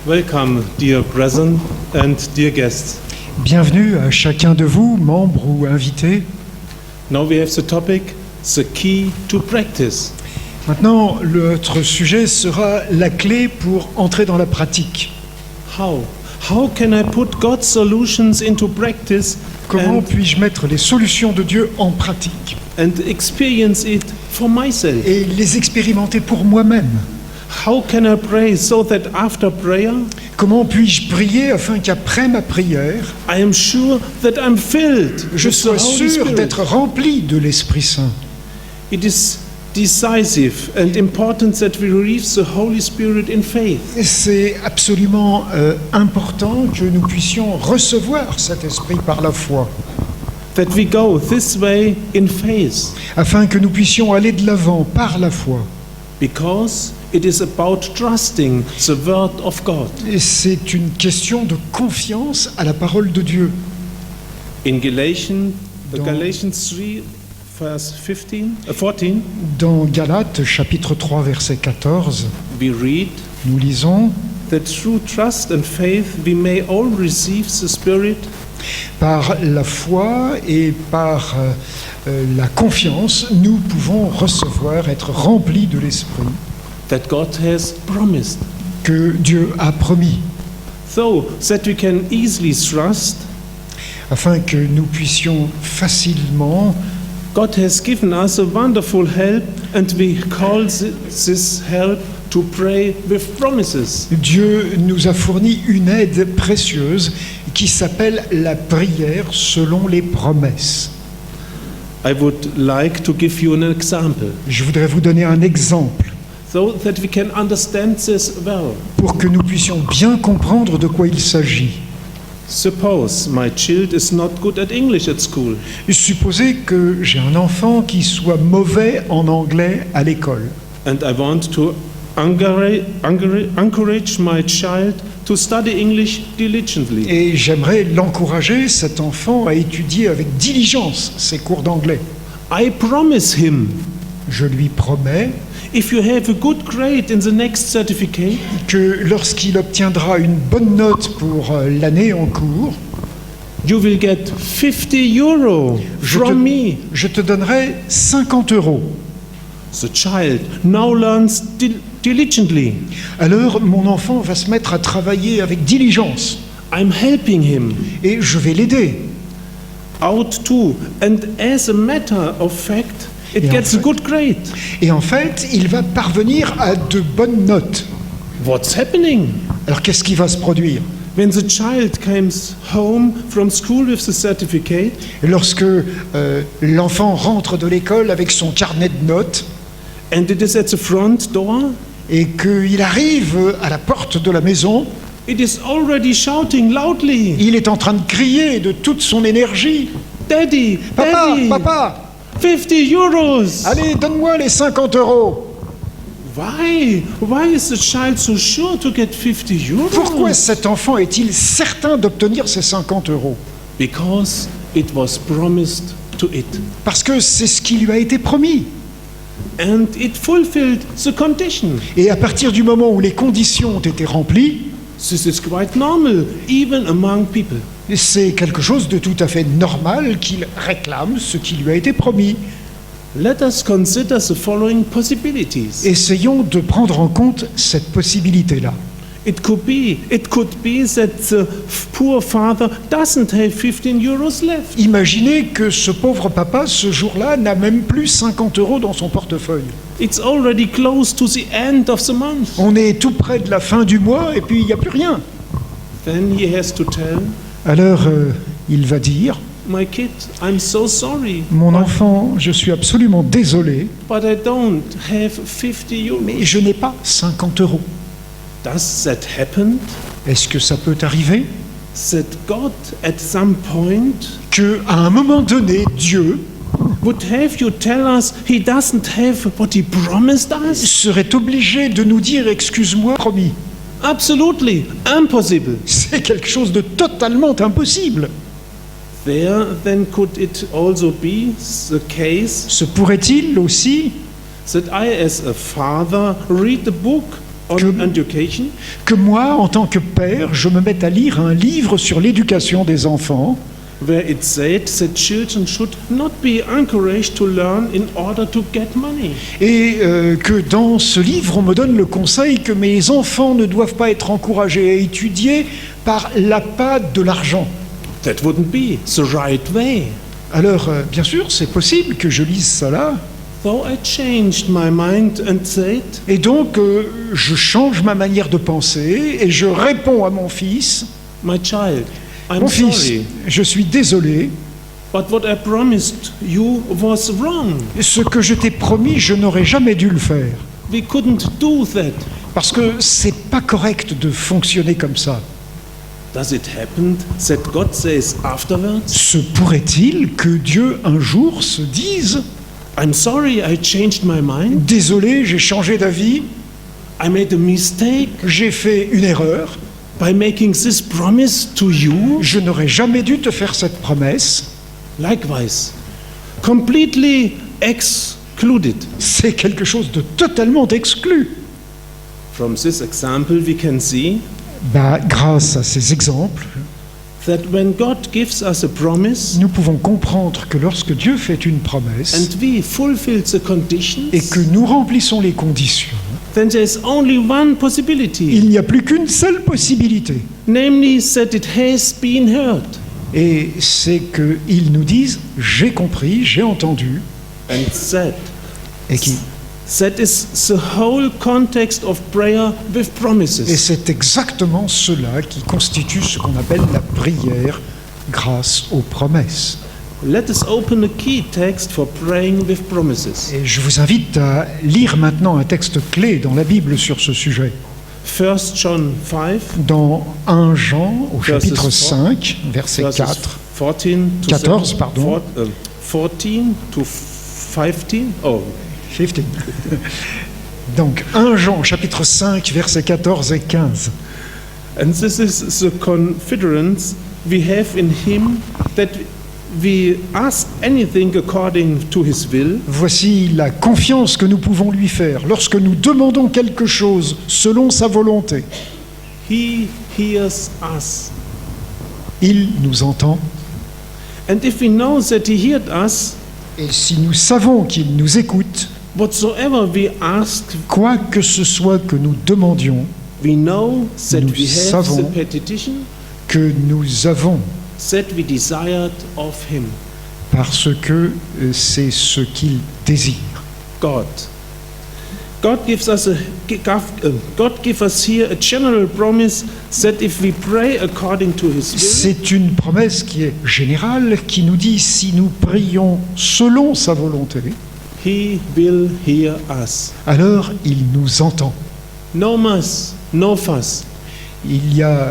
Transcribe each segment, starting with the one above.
Welcome, dear brethren and dear guests. Bienvenue à chacun de vous, membres ou invités. Now we have the topic, the key to practice. Maintenant, notre sujet sera la clé pour entrer dans la pratique. How can I put God's solutions into practice Comment puis-je mettre les solutions de Dieu en pratique and experience it for myself? et les expérimenter pour moi-même? How can I pray so that after prayer Comment puis-je prier afin qu'après ma prière, I am sure that I'm filled je with the sois Holy sûr Spirit? d'être rempli de l'Esprit Saint? It is decisive and important that we receive the Holy Spirit in faith. C'est absolument important que nous puissions recevoir cet Esprit par la foi, That we go this way in faith, afin que nous puissions aller de l'avant par la foi. because it is about trusting the word of God. Et c'est une question de confiance à la parole de Dieu. In Galatians Dans- 3, verse 14, Dans Galates, chapitre 3, verset 14, we read nous lisons that through trust and faith we may all receive the Spirit « Par la foi et par la confiance, nous pouvons recevoir, être remplis de l'Esprit that God has promised, que Dieu a promis, so that we can easily trust. afin que nous puissions facilement. God has given us a wonderful help, and we call this help to pray with promises. Dieu nous a fourni une aide précieuse qui s'appelle la prière selon les promesses. I would like to give you an example, Je voudrais vous donner un exemple so that we can understand this well. pour que nous puissions bien comprendre de quoi il s'agit. Suppose my child is not good at English at school. Supposez que j'ai un enfant qui soit mauvais en anglais à l'école And I want to encourage my child to study English diligently. et j'aimerais l'encourager, cet enfant, à étudier avec diligence ses cours d'anglais. I promise him, Je lui promets if you have a good grade in the next certificate, que lorsqu'il obtiendra une bonne note pour l'année en cours, you will get 50 euro from me. je te donnerai 50 €. The child now learns diligently. Alors mon enfant va se mettre à travailler avec diligence I'm helping him et je vais l'aider. out too. And as a matter of fact, it Et en gets a fait- good grade. Et en fait, il va parvenir à de bonnes notes. What's happening? Alors qu'est-ce qui va se produire? When the child comes home from school with the certificate, Lorsque l'enfant rentre de l'école avec son carnet de notes and it is at the front door, et qu'il arrive à la porte de la maison, it is already shouting loudly, il est en train de crier de toute son énergie. Daddy, Papa, Daddy, papa, 50 euros. allez, donne-moi les 50 €. Why is the child so sure to get 50 euros? Pourquoi cet enfant est-il certain d'obtenir ces 50 €? Because it was promised to it. Parce que c'est ce qui lui a été promis. And it fulfilled the condition. Et à partir du moment où les conditions ont été remplies, This is quite normal, even among people. c'est quelque chose de tout à fait normal qu'il réclame ce qui lui a été promis. Let us consider the following possibilities. Essayons de prendre en compte cette possibilité-là. It could be that the poor father doesn't have 15 euros left. Imaginez que ce pauvre papa, ce jour-là, n'a même plus 50 € dans son portefeuille. It's already close to the end of the month. On est tout près de la fin du mois et puis il n'y a plus rien. Then he has to tell, Alors il va dire, my kid, I'm so sorry, mon enfant, je suis absolument désolé, but I don't have 50 euros. mais je n'ai pas 50 €. Does that happen? Est-ce que ça peut arriver That God, at some point, qu'à un moment donné, Dieu would have you tell us he doesn't have what he promised us? serait obligé de nous dire, excuse-moi, promis? Absolutely impossible. C'est quelque chose de totalement impossible. Then could it also be the case Se pourrait-il aussi that I, as a father, read the book on Que- education, que moi, en tant que père, je me mette à lire un livre sur l'éducation des enfants where it said that children should not be encouraged to learn in order to get money. et que dans ce livre, on me donne le conseil que mes enfants ne doivent pas être encouragés à étudier par l'appât de l'argent. That wouldn't be the right way. Alors, bien sûr, c'est possible que je lise cela, So I changed my mind and said, et donc je change ma manière de penser et je réponds à mon fils, my child, I'm mon fils, sorry, je suis désolé, but what I promised you was wrong. ce que je t'ai promis, je n'aurais jamais dû le faire, We couldn't do that. parce que c'est pas correct de fonctionner comme ça. Does it happen that God says afterwards, Se pourrait-il que Dieu un jour se dise I'm sorry, I changed my mind. « Désolé, j'ai changé d'avis, I made a mistake j'ai fait une erreur, by making this promise to you. je n'aurais jamais dû te faire cette promesse. Likewise, completely excluded. » C'est quelque chose de totalement exclu. From this example, we can see Grâce à ces exemples, that when God gives us a promise nous pouvons comprendre que lorsque Dieu fait une promesse and we fulfill the conditions, et que nous remplissons les conditions, then there's only one possibility, il n'y a plus qu'une seule possibilité. namely that it has been heard. Et c'est qu'ils nous disent « J'ai compris, j'ai entendu And that, » et qui that is the whole context of prayer with Et promises. c'est exactement cela qui constitue ce qu'on appelle la prière grâce aux promesses. Let us open a key text for praying with promises. Et je vous invite à lire maintenant un texte clé dans la Bible sur ce sujet. 1 John 5, Dans 1 Jean, au Verses chapitre 4, 5, verset verses 4, 14 to 14, 7, pardon. 14 to 15. Oh, 15. Donc 1 Jean, chapitre 5, versets 14 et 15. and this is the confidence we have in Him that we ask anything according to His will, Voici la confiance que nous pouvons lui faire lorsque nous demandons quelque chose selon sa volonté. He hears us. Il nous entend. And if we know that He heard us, Et si nous savons qu'il nous écoute, whatsoever we ask, quoi que ce soit que nous demandions, we know that Nous we have savons the petition que nous avons, that we desired of Him. parce que c'est ce qu'il désire. God. God gives us here a general promise that if we pray according to His will, C'est une promesse qui est générale, qui nous dit si nous prions selon sa volonté, He will hear us. alors il nous entend. No muss, no fuss. Il n'y a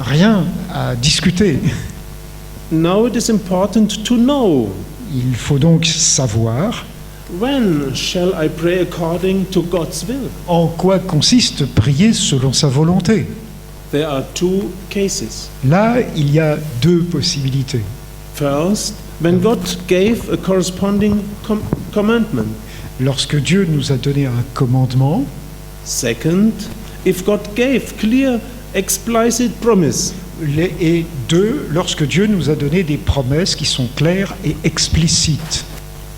rien à discuter. Now it is important to know, Il faut donc savoir when shall I pray according to God's will? en quoi consiste prier selon sa volonté. There are two cases. Là, il y a deux possibilités. First, when God gave a corresponding commandment. Lorsque Dieu nous a donné un commandement, Second, if God gave clear, explicit promise. et deux, lorsque Dieu nous a donné des promesses qui sont claires et explicites.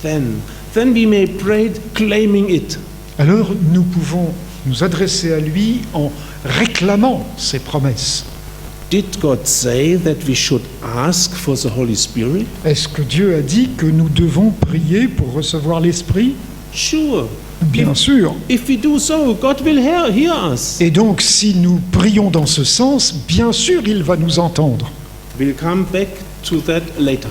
Then we may pray claiming it. Alors nous pouvons nous adresser à lui en réclamant ces promesses. Did God say that we should ask for the Holy Spirit? Est-ce que Dieu a dit que nous devons prier pour recevoir l'Esprit? Sure. Bien sûr. If we do so, God will hear us. Et donc si nous prions dans ce sens, bien sûr il va nous entendre. We'll come back to that later.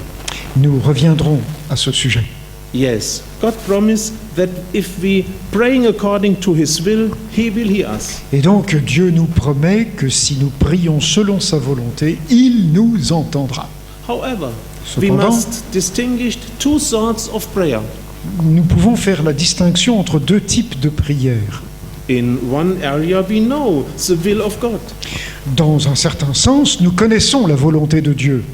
Nous reviendrons à ce sujet. Yes, God promised that if we praying according to His will, He will hear us. Et donc Dieu nous promet que si nous prions selon sa volonté, il nous entendra. However, we Cependant, must distinguish two sorts of prayer. nous pouvons faire la distinction entre deux types de prières. In one area, we know the will of God, Dans un certain sens, nous connaissons la volonté de Dieu.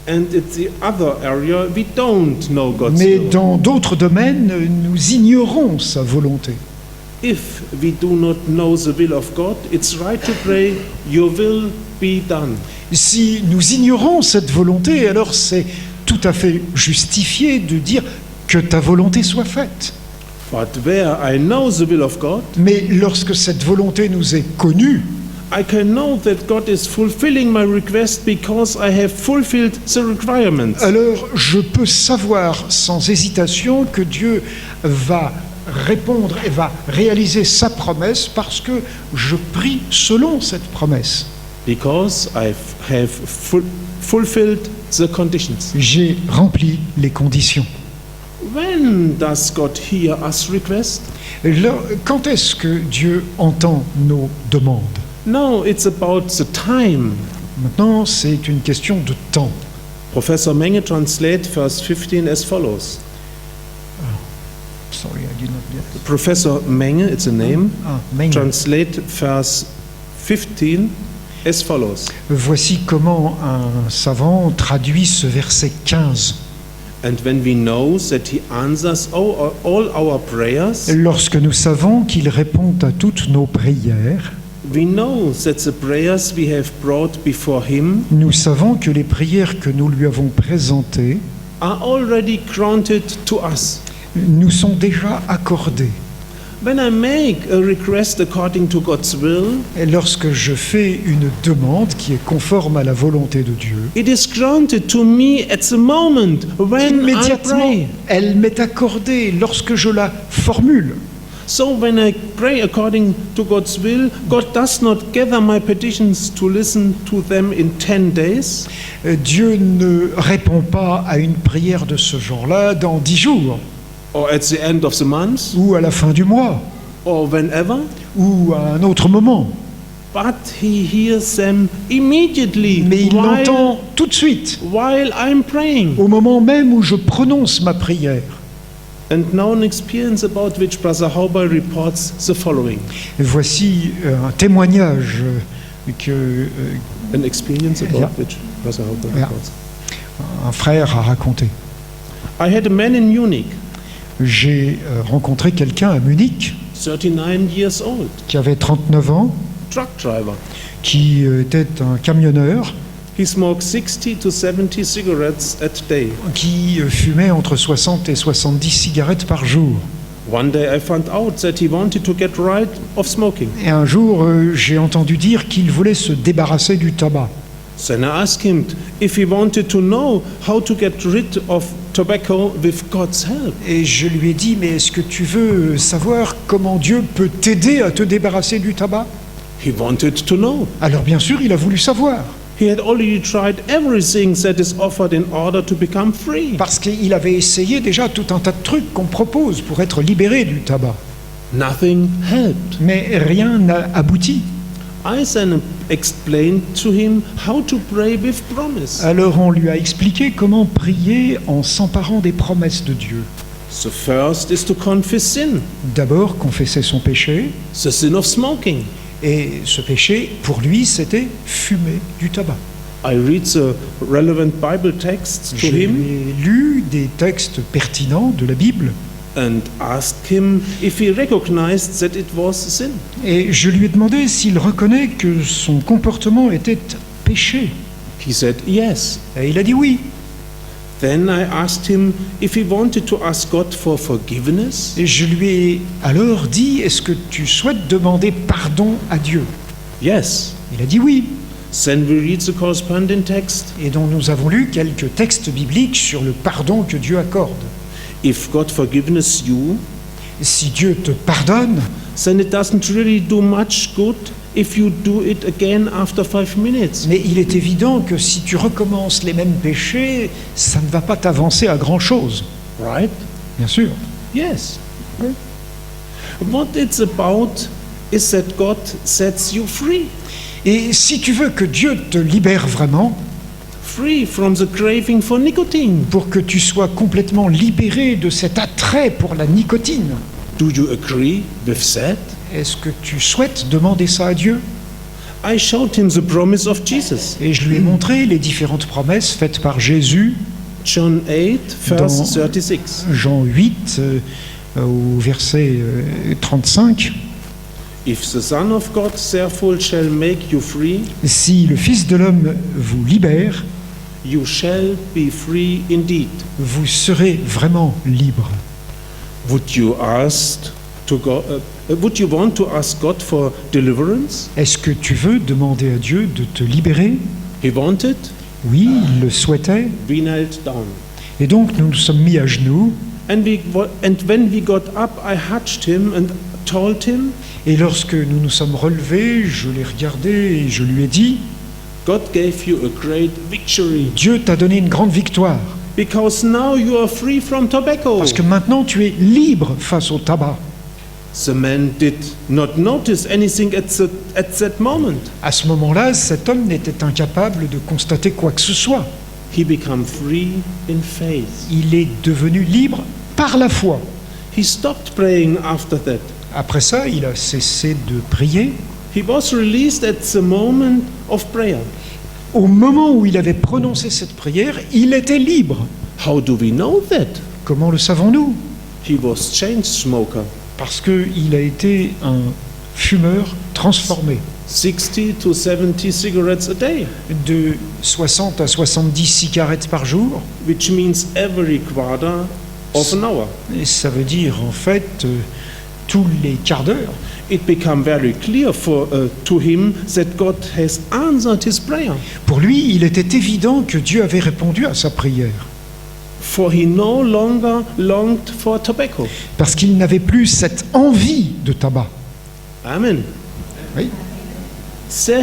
and in the other area, we don't know God's Mais will. dans d'autres domaines, nous ignorons sa volonté. if we do not know the will of God, it's right to pray, your will be done. Si nous ignorons cette volonté, alors c'est tout à fait justifié de dire que ta volonté soit faite. But where I know the will of God, Mais lorsque cette volonté nous est connue, I can know that God is fulfilling my request because I have fulfilled the requirements. alors je peux savoir sans hésitation que Dieu va répondre et va réaliser sa promesse parce que je prie selon cette promesse. Because I have fulfilled the conditions. J'ai rempli les conditions. When does God hear us request? Quand est-ce que Dieu entend nos demandes? No, it's about the time. Maintenant, c'est une question de temps. Professor Menge translate verse 15 as follows. Sorry, I did not get. Professor Menge, it's a name, Menge. translate verse 15 as follows. Voici comment un savant traduit ce verset 15. And when we know that he answers all our prayers, Lorsque nous savons qu'il répond à toutes nos prières, we know that the prayers we have brought before him nous savons que les prières que nous lui avons présentées are already granted to us. nous sont déjà accordées. When I make a request according to God's will, Et lorsque je fais une demande qui est conforme à la volonté de Dieu, it is granted to me at the moment when I immédiatement, pray. elle m'est accordée lorsque je la formule. So when I pray according to God's will, God does not gather my petitions to listen to them in 10 days. Dieu ne répond pas à une prière de ce genre-là dans 10 jours, Or at the end of the month, ou à la fin du mois, or whenever, ou à un autre moment. but he hears them immediately Mais il l'entend tout de suite, while I'm praying. au moment même où je prononce ma prière. And now an experience about which Brother Hauber reports the following. Et voici un témoignage que An experience about Yeah. which Brother Hauber Yeah. reports. un frère a raconté. I had a man in Munich, J'ai rencontré quelqu'un à Munich 39 years old, qui avait 39 ans, truck driver. qui était un camionneur, He smoked 60 to 70 cigarettes a day. qui fumait entre 60 et 70 cigarettes par jour. One day I found out that he wanted to get rid of smoking. Et un jour, j'ai entendu dire qu'il voulait se débarrasser du tabac. Then I asked him if he wanted to know how to get rid of tobacco with God's help. Et je lui ai dit, mais est-ce que tu veux savoir comment Dieu peut t'aider à te débarrasser du tabac? He wanted to know. Alors bien sûr, il a voulu savoir, He had already tried everything that is offered in order to become free. parce qu'il avait essayé déjà tout un tas de trucs qu'on propose pour être libéré du tabac. Nothing helped. Mais rien n'a abouti. I then explained to him how to pray with promise. Alors on lui a expliqué comment prier en s'emparant des promesses de Dieu. The first is to confess sin, D'abord, confesser son péché, the sin of smoking. et ce péché, pour lui, c'était fumer du tabac. I read the relevant Bible texts to J'ai him lu des textes pertinents de la Bible, and asked him if he recognized that it was sin. et je lui ai demandé s'il reconnaît que son comportement était péché. He said yes. Et il a dit oui. Then I asked him if he wanted to ask God for forgiveness. Et je lui ai alors dit, est-ce que tu souhaites demander pardon à Dieu? Yes. Il a dit oui. Then we read the corresponding text. Et donc nous avons lu quelques textes bibliques sur le pardon que Dieu accorde. If God forgives you, Si Dieu te pardonne, then it doesn't really do much good if you do it again after 5 minutes. mais il est évident que si tu recommences les mêmes péchés, ça ne va pas t'avancer à grand-chose. Right? Bien sûr. Yes. What it's about is that God sets you free. Et si tu veux que Dieu te libère vraiment, Free from the craving for nicotine. pour que tu sois complètement libéré de cet attrait pour la nicotine, Do you agree with that? est-ce que tu souhaites demander ça à Dieu? I showed him the promise of Jesus. Et je lui ai montré les différentes promesses faites par Jésus, John 8, verse Dans- 36. Jean 8, au verset 35. If the Son of God therefore shall make you free, Si le Fils de l'homme vous libère, you shall be free indeed. vous serez vraiment libre. Would you want to ask God for deliverance? Est-ce que tu veux demander à Dieu de te libérer? He wanted. Oui, il le souhaitait. We knelt down. Et donc nous nous sommes mis à genoux. And when we got up, I touched him and told him, Et lorsque nous nous sommes relevés, je l'ai regardé et je lui ai dit, God gave you a great victory Dieu t'a donné une grande victoire. because now you are free from tobacco. Parce que maintenant tu es libre face au tabac. The man did not notice anything at that moment. À ce moment-là, cet homme n'était incapable de constater quoi que ce soit. He became free in faith. Il est devenu libre par la foi. He stopped praying after that. Après ça, il a cessé de prier. He was released at the moment of prayer. Au moment où il avait prononcé cette prière, il était libre. How do we know that? Comment le savons-nous? He was chain smoker. Parce qu'il a été un fumeur transformé. 60 to 70 cigarettes a day, De 60 à 70 cigarettes par jour. which means every quarter of an hour. Et ça veut dire en fait tous les quarts d'heure. It became very clear to him that God has answered his prayer. Pour lui, il était évident que Dieu avait répondu à sa prière. For he no longer longed for tobacco. Parce qu'il n'avait plus cette envie de tabac. Amen. Oui. There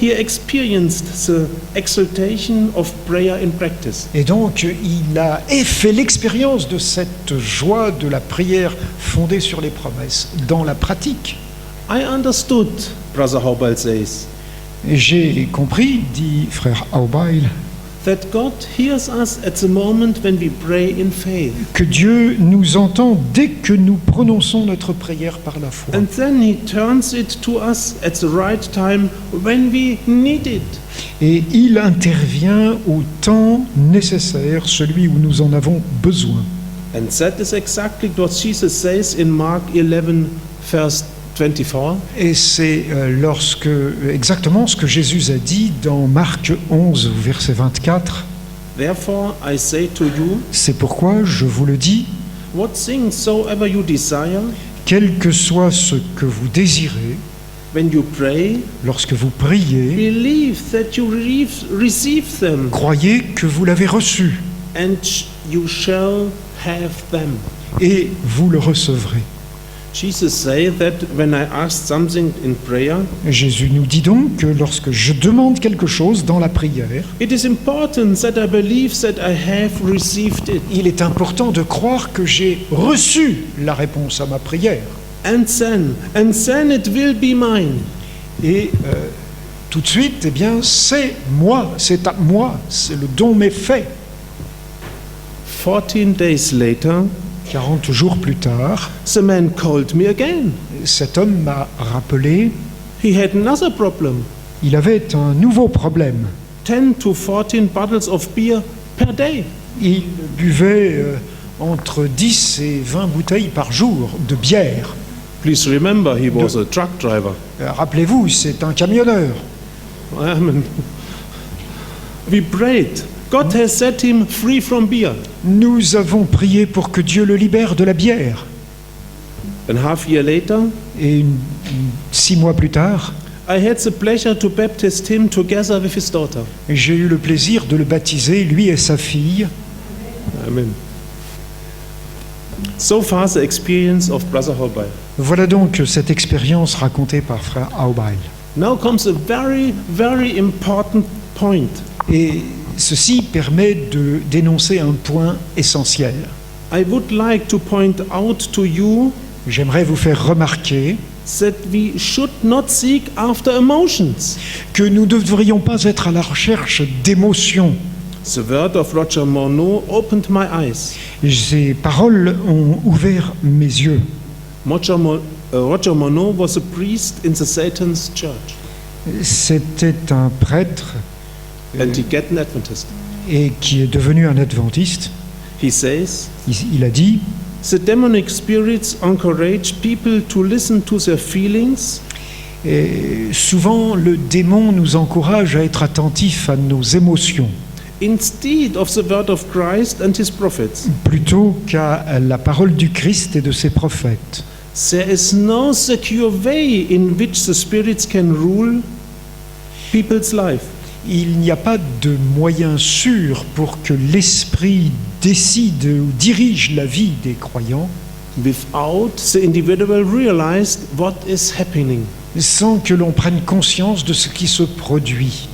he experienced the exaltation of prayer in practice. Et donc, il a fait l'expérience de cette joie de la prière fondée sur les promesses dans la pratique. I understood, Brother Hobart says, Et j'ai compris, dit frère Aubail, that God hears us at the moment when we pray in faith. que Dieu nous entend dès que nous prononçons notre prière par la foi. And then he turns it to us at the right time when we need it. Et il intervient au temps nécessaire, celui où nous en avons besoin. And that is exactly what Jesus says in Mark 11, verse 24. Et c'est exactement ce que Jésus a dit dans Marc 11, verset 24. Therefore I say to you, C'est pourquoi je vous le dis, what things soever you desire, quel que soit ce que vous désirez, when you pray, lorsque vous priez, believe that you receive them, croyez que vous l'avez reçu and you shall have them. et vous le recevrez. Jesus said that when I ask something in prayer, Jésus nous dit donc que lorsque je demande quelque chose dans la prière, it is important that I believe that I have received it. il est important de croire que j'ai reçu la réponse à ma prière. And then it will be mine. Et tout de suite, eh bien, c'est moi, c'est à moi, c'est le don m'est fait. 14 days later, 40 jours plus tard, the man called me again. cet homme m'a rappelé, He had another problem. il avait un nouveau problème. 10 to 14 bottles of beer per day. Il buvait entre 10 et 20 bouteilles par jour de bière. Please remember, he was a truck driver. Rappelez-vous, c'est un camionneur. Amen. We prayed. God has set him free from beer. Nous avons prié pour que Dieu le libère de la bière. And half year later, Et 6 mois plus tard, I had the pleasure to baptize him together with his daughter. j'ai eu le plaisir de le baptiser, lui et sa fille. Amen. So far the experience of Brother Holbein. Voilà donc cette expérience racontée par frère Aubail. Now comes a very, very important point. Et ceci permet de dénoncer un point essentiel. I would like to point out to you J'aimerais vous faire remarquer that we should not seek after emotions. que nous ne devrions pas être à la recherche d'émotions. The word of Roger Monod opened my eyes. Ces paroles ont ouvert mes yeux. Roger Monod was a priest in the Satan's church, C'était un prêtre Antiquetan Adventist. et qui est devenu un adventiste. He says, Il a dit, the demonic spirits encourage people to listen to their feelings Et souvent, le démon nous encourage à être attentifs à nos émotions, instead of the word of Christ and his prophets. plutôt qu'à la parole du Christ et de ses prophètes. There is no secure way in which the spirits can rule people's life. Il n'y a pas de moyen sûr pour que l'esprit décide ou dirige la vie des croyants Without the individual realized what is happening. sans que l'on prenne conscience de ce qui se produit.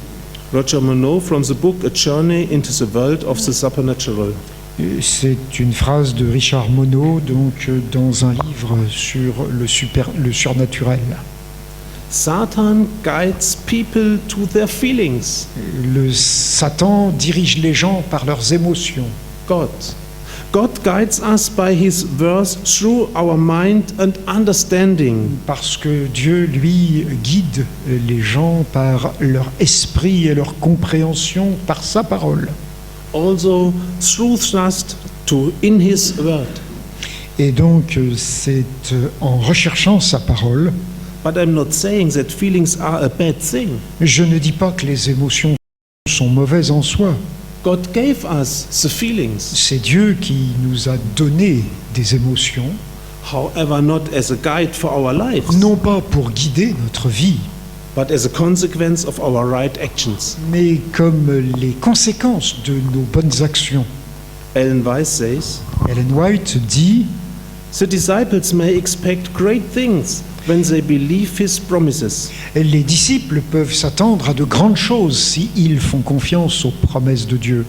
Roger Monod from the book A Journey into the World of the Supernatural. C'est une phrase de Richard Monod, donc dans un livre sur le surnaturel. Satan guides people to their feelings. Le Satan dirige les gens par leurs émotions. God guides us by his words through our mind and understanding. Parce que Dieu, lui, guide les gens par leur esprit et leur compréhension par sa parole. Also through trust in his word. Et donc, c'est en recherchant sa parole. But I'm not saying that feelings are a bad thing. Je ne dis pas que les émotions sont mauvaises en soi. God gave us the feelings. C'est Dieu qui nous a donné des émotions, However, not as a guide for our lives, non pas pour guider notre vie, but as a consequence of our right actions. mais comme les conséquences de nos bonnes actions. Ellen White says, Ellen White dit the disciples may expect great things when they believe his promises. les disciples peuvent s'attendre à de grandes choses s'ils font confiance aux promesses de Dieu.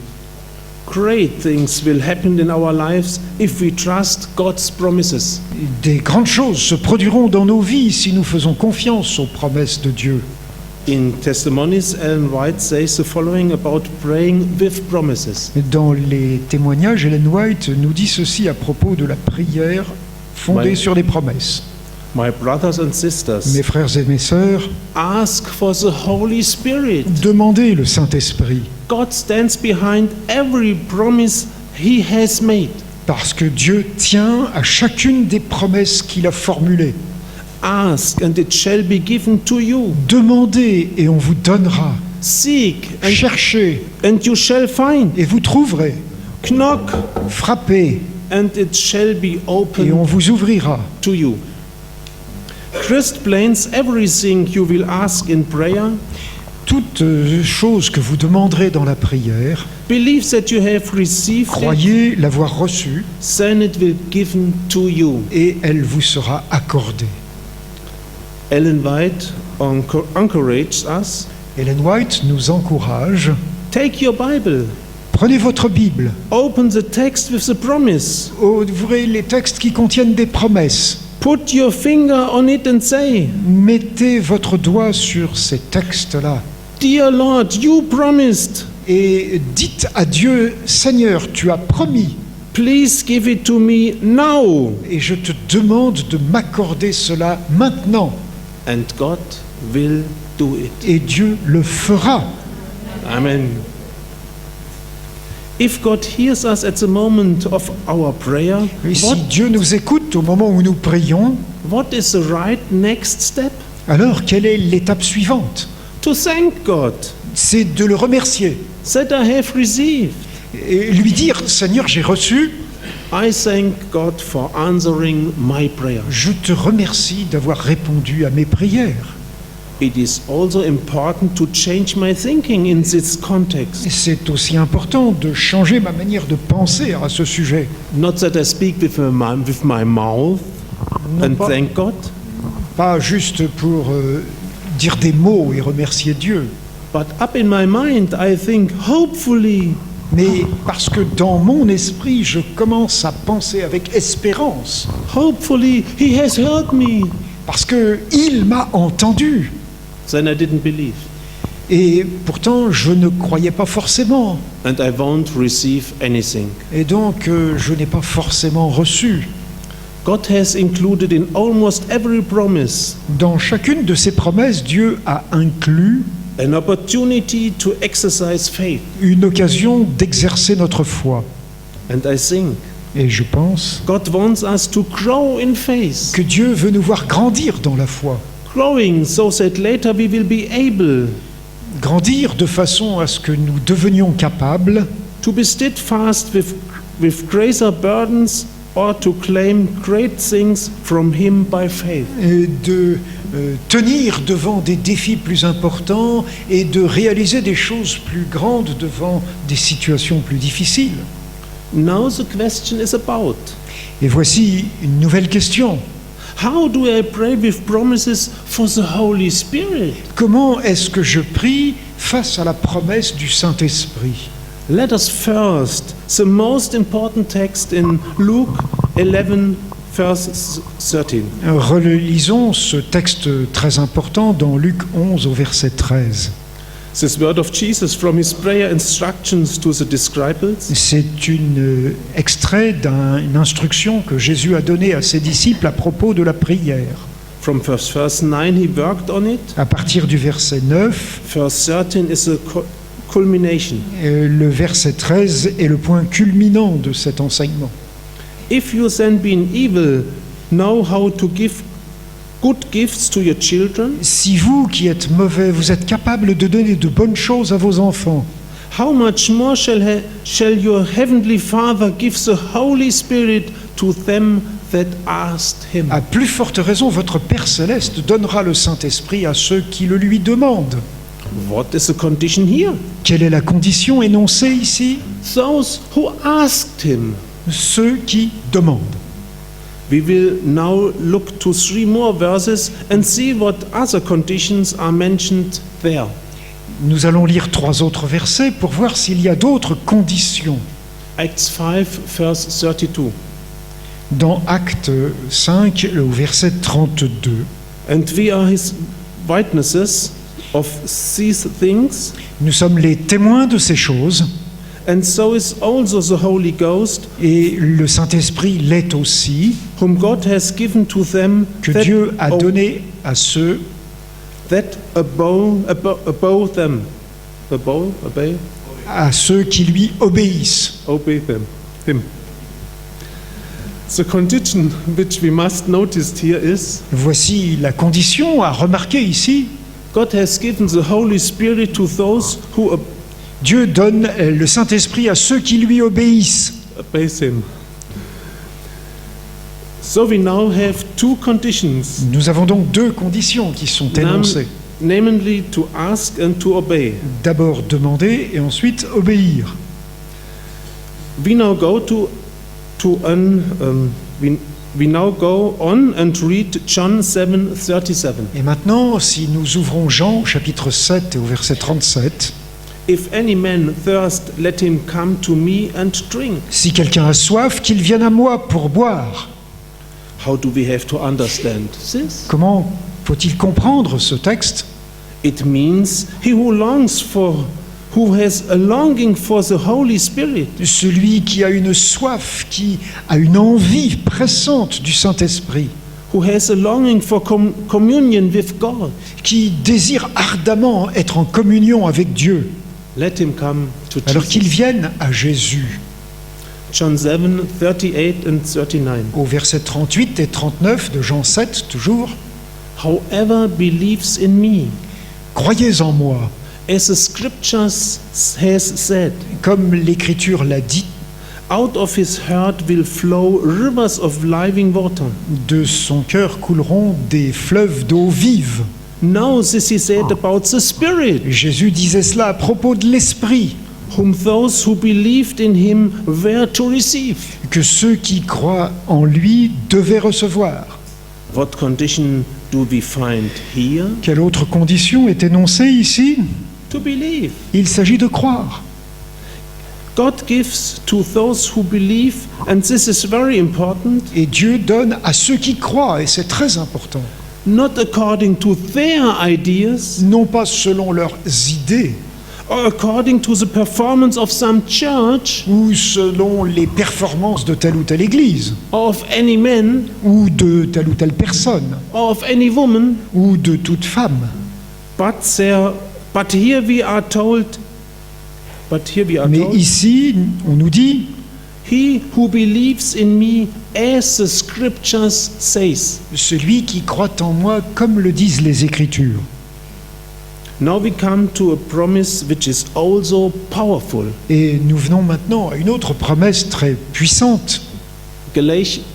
Great things will happen in our lives if we trust God's promises. Des grandes choses se produiront dans nos vies si nous faisons confiance aux promesses de Dieu. In Testimonies, Ellen White says the following about praying with promises. Dans les témoignages, Ellen White nous dit ceci à propos de la prière fondée Ouais. sur les promesses. My brothers and sisters, Mes frères et mes sœurs, ask for the Holy Spirit. demandez le Saint-Esprit, God stands behind every promise he has made. parce que Dieu tient à chacune des promesses qu'il a formulées. Ask and it shall be given to you. Demandez et on vous donnera. Seek Cherchez and you shall find. et vous trouverez. Knock Frappez and it shall be et opened on vous ouvrira. to you. Christ plans everything you will ask in prayer. Toute chose que vous demanderez dans la prière, Believe that you have received it, croyez l'avoir reçue then it will given to you. et elle vous sera accordée. Ellen White encouraged us. Ellen White nous encourage. Take your Bible. Prenez votre Bible, Open the text with the promise. ouvrez les textes qui contiennent des promesses. Put your finger on it and say, Mettez votre doigt sur ces textes-là Dear Lord, you promised. et dites à Dieu, Seigneur, tu as promis Please give it to me now. et je te demande de m'accorder cela maintenant. And God will do it. Et Dieu le fera. Amen. If God hears us at the moment of our prayer, Et si Dieu nous écoute au moment où nous prions, what is the right next step? alors quelle est l'étape suivante? To thank God C'est de le remercier that I have received. et lui dire, Seigneur, j'ai reçu, I thank God for answering my prayer. je te remercie d'avoir répondu à mes prières. It is also important to change my thinking in this context. C'est aussi important de changer ma manière de penser à ce sujet. Not that I speak with my mouth Non and pas, thank God, pas juste pour dire des mots et remercier Dieu, but up in my mind I think, hopefully, mais parce que dans mon esprit, je commence à penser avec espérance, hopefully He has heard me. parce qu'il m'a entendu. Then I didn't believe, Et pourtant, je ne croyais pas forcément. and I won't receive anything. Et donc, je n'ai pas forcément reçu. God has included in almost every promise Dans chacune de ces promesses, Dieu a inclus an opportunity to exercise faith. une occasion d'exercer notre foi. And I think Et je pense God wants us to grow in faith, que Dieu veut nous voir grandir dans la foi. growing so that later we will be able Grandir de façon à ce que nous devenions capables to be steadfast with greater burdens or to claim great things from Him by faith. de tenir devant des défis plus importants et de réaliser des choses plus grandes devant des situations plus difficiles. Now the question is about Et voici une nouvelle question. how do I pray with promises for the Holy Spirit? Comment est-ce que je prie face à la promesse du Saint-Esprit? Let us first, the most important text in Luke 11, verse 13. Relisons ce texte très important dans Luc 11 au verset 13. This word of Jesus from his prayer instructions to the disciples. C'est un extrait d'une instruction que Jésus a donnée à ses disciples à propos de la prière. From verse 9 he worked on it. À partir du verset 9, Verse 13 is the culmination. le verset 13 est le point culminant de cet enseignement. If you then being evil know how to give good gifts to your children, Si vous qui êtes mauvais, vous êtes capable de donner de bonnes choses à vos enfants, how much more shall your heavenly Father give the Holy Spirit to them that asked him? à plus forte raison, votre Père céleste donnera le Saint-Esprit à ceux qui le lui demandent. What is the condition here? Quelle est la condition énoncée ici? Those who asked him. Ceux qui demandent. We will now look to 3 more verses and see what other conditions are mentioned there. Nous allons lire 3 autres versets pour voir s'il y a d'autres conditions. Acts 5, verse 32. Dans Acte 5, au verset 32. And we are his witnesses of these things, Nous sommes les témoins de ces choses, and so is also the Holy Ghost, et le Saint-Esprit l'est aussi, whom God has given to them que Dieu a donné à ceux qui lui obéissent. obey him. The condition which we must notice here is Voici la condition à remarquer ici. God has given the Holy Spirit to those who Dieu donne le Saint-Esprit à ceux qui lui obéissent. obey him. So we now have 2 conditions, Nous avons donc 2 conditions qui sont énoncées. namely to ask and to obey. D'abord demander et ensuite obéir. We now go we now go on and read John 7:37. Et maintenant, si nous ouvrons Jean au chapitre 7 et au verset 37, If any man thirst, let him come to me and drink. si quelqu'un a soif, qu'il vienne à moi pour boire. How do we have to understand this? Comment faut-il comprendre ce texte? It means he who has a longing for the Holy Spirit, Celui qui a une soif, qui a une envie pressante du Saint-Esprit, who has a longing for communion with God. qui désire ardemment être en communion avec Dieu, Let him come to alors qu'il Jesus. vienne à Jésus. John 7, 38 and 39. Au verset 38 et 39 de Jean 7, toujours, Whoever believes in me, croyez en moi, as the scriptures has said, comme l'Écriture l'a dit, out of his heart will flow rivers of living water. de son cœur couleront des fleuves d'eau vive. Now this he said about the Spirit, Jésus disait cela à propos de l'Esprit, whom those who believed in him were to receive. que ceux qui croient en lui devaient recevoir. What condition do we find here? Quelle autre condition est énoncée ici? To believe. Il s'agit de croire. God gives to those who believe, and this is very important, Et Dieu donne à ceux qui croient, et c'est très important. not according to their ideas Non pas selon leurs idées, or according to the performance of some church ou selon les performances de telle ou telle église, or of any man ou de telle ou telle personne, or of any woman, ou de toute femme. but here we are told, Mais ici, on nous dit, He who believes in me, as the scriptures says. Celui qui croit en moi, comme le disent les Écritures. Now we come to a promise which is also powerful. Et nous venons maintenant à une autre promesse très puissante.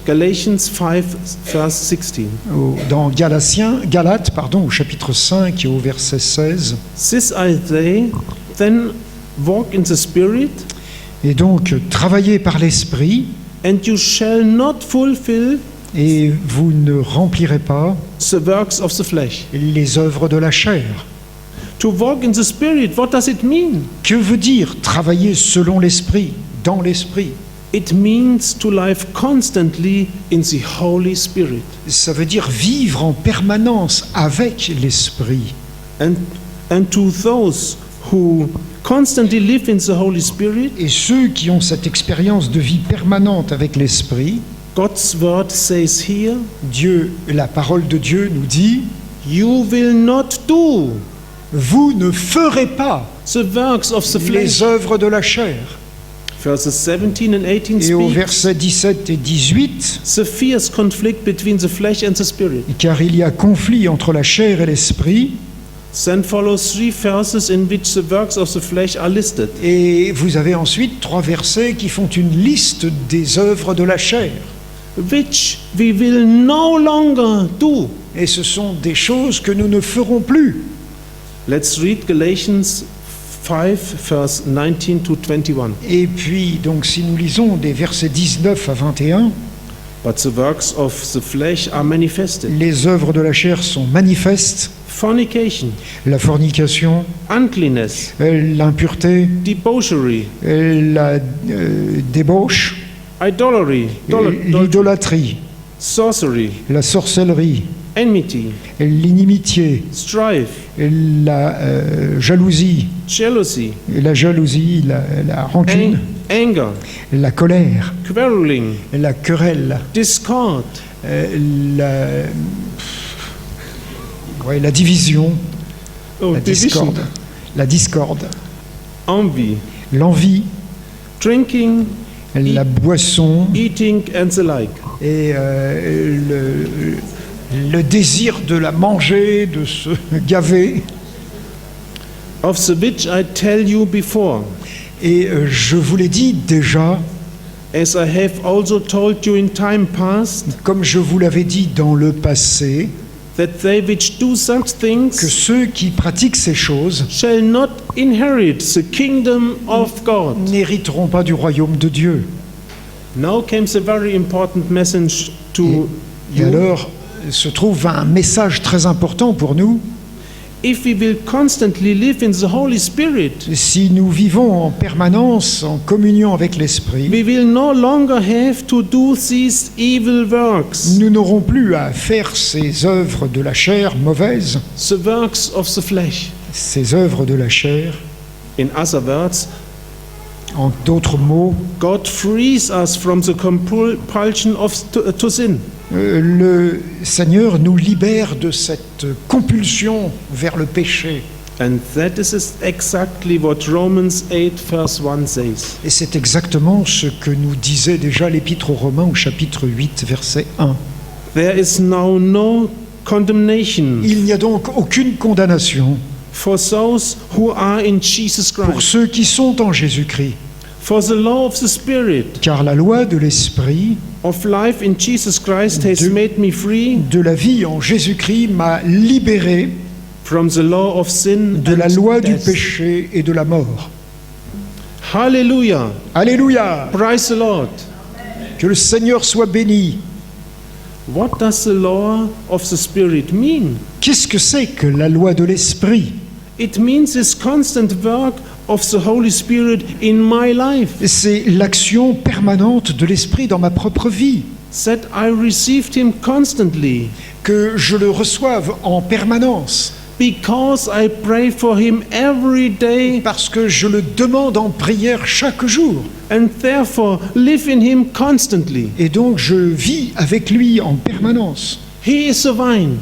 Galatians 5, verse 16. Dans Galates, au chapitre 5 et au verset 16. This I say, then walk in the Spirit, Et donc, travaillez par l'Esprit, and you shall not fulfill et vous ne remplirez pas the works of the flesh. les œuvres de la chair. To walk in the Spirit, what does it mean? Que veut dire travailler selon l'Esprit, dans l'Esprit? It means to live constantly in the Holy Spirit. Ça veut dire vivre en permanence avec l'Esprit. And to those who constantly live in the Holy Spirit, Et ceux qui ont cette expérience de vie permanente avec l'Esprit, God's word says here, Dieu, la parole de Dieu nous dit, you will not do vous ne ferez pas the works of the flesh. les œuvres de la chair. Verses 17 and 18 Et au speak verset 17 et 18, the fierce conflict between the flesh and the spirit. car il y a conflit entre la chair et l'esprit, Then follow 3 verses in which the works of the flesh are listed. et vous avez ensuite 3 versets qui font une liste des œuvres de la chair. Which we will no longer do. Et ce sont des choses que nous ne ferons plus. Let's read Galatians 5, verse 19 to 21. Et puis, donc, si nous lisons des versets 19 à 21, But the works of the flesh are manifested. les œuvres de la chair sont manifestes, Fornication, la fornication, uncleanness, l'impureté, debauchery, la débauche, idolatry, l'idolâtrie, sorcery, la sorcellerie, enmity, l'inimitié, strife, la jalousie, jealousy, la rancune, anger, la colère, quarreling, la querelle, discord, la division, division, la discorde, envy, l'envie, drinking, la boisson eating, and the like. et le désir de la manger, de se gaver. Of the which I tell you before, Et je vous l'ai dit déjà, as I have also told you in time past, comme je vous l'avais dit dans le passé, that they which do such que things ceux qui pratiquent ces choses shall not inherit the kingdom of God. n'hériteront pas du royaume de Dieu. Now comes a very important message to Et you. alors se trouve un message très important pour nous. If we will constantly live in the Holy Spirit, Si nous vivons en permanence en communion avec l'Esprit, we will no longer have to do these evil works, nous n'aurons plus à faire ces œuvres de la chair mauvaises, the works of the flesh. ces œuvres de la chair. In other words, En d'autres mots, God frees us from the compulsion to sin. le Seigneur nous libère de cette compulsion vers le péché. And that is exactly what Romans 8 verse 1 says. Et c'est exactement ce que nous disait déjà l'Épître aux Romains au chapitre 8, verset 1. There is now no condemnation Il n'y a donc aucune condamnation for those who are in Jesus pour Christ. ceux qui sont en Jésus-Christ, For the law of the Spirit car la loi de l'Esprit, of life in Jesus Christ has De- made me free de la vie en Jésus-Christ, m'a libéré from the law of sin de la and loi du death. péché et de la mort. Hallelujah. Alléluia! Praise the Lord. Que le Seigneur soit béni. What does the law of the Spirit mean? Qu'est-ce que c'est que la loi de l'Esprit? It means this constant work of the Holy Spirit in my life, C'est l'action permanente de l'Esprit dans ma propre vie. that I received Him constantly, Que je le reçoive en permanence, because I pray for Him every day, parce que je le demande en prière chaque jour. and therefore live in Him constantly. Et donc je vis avec lui en permanence. He is the vine,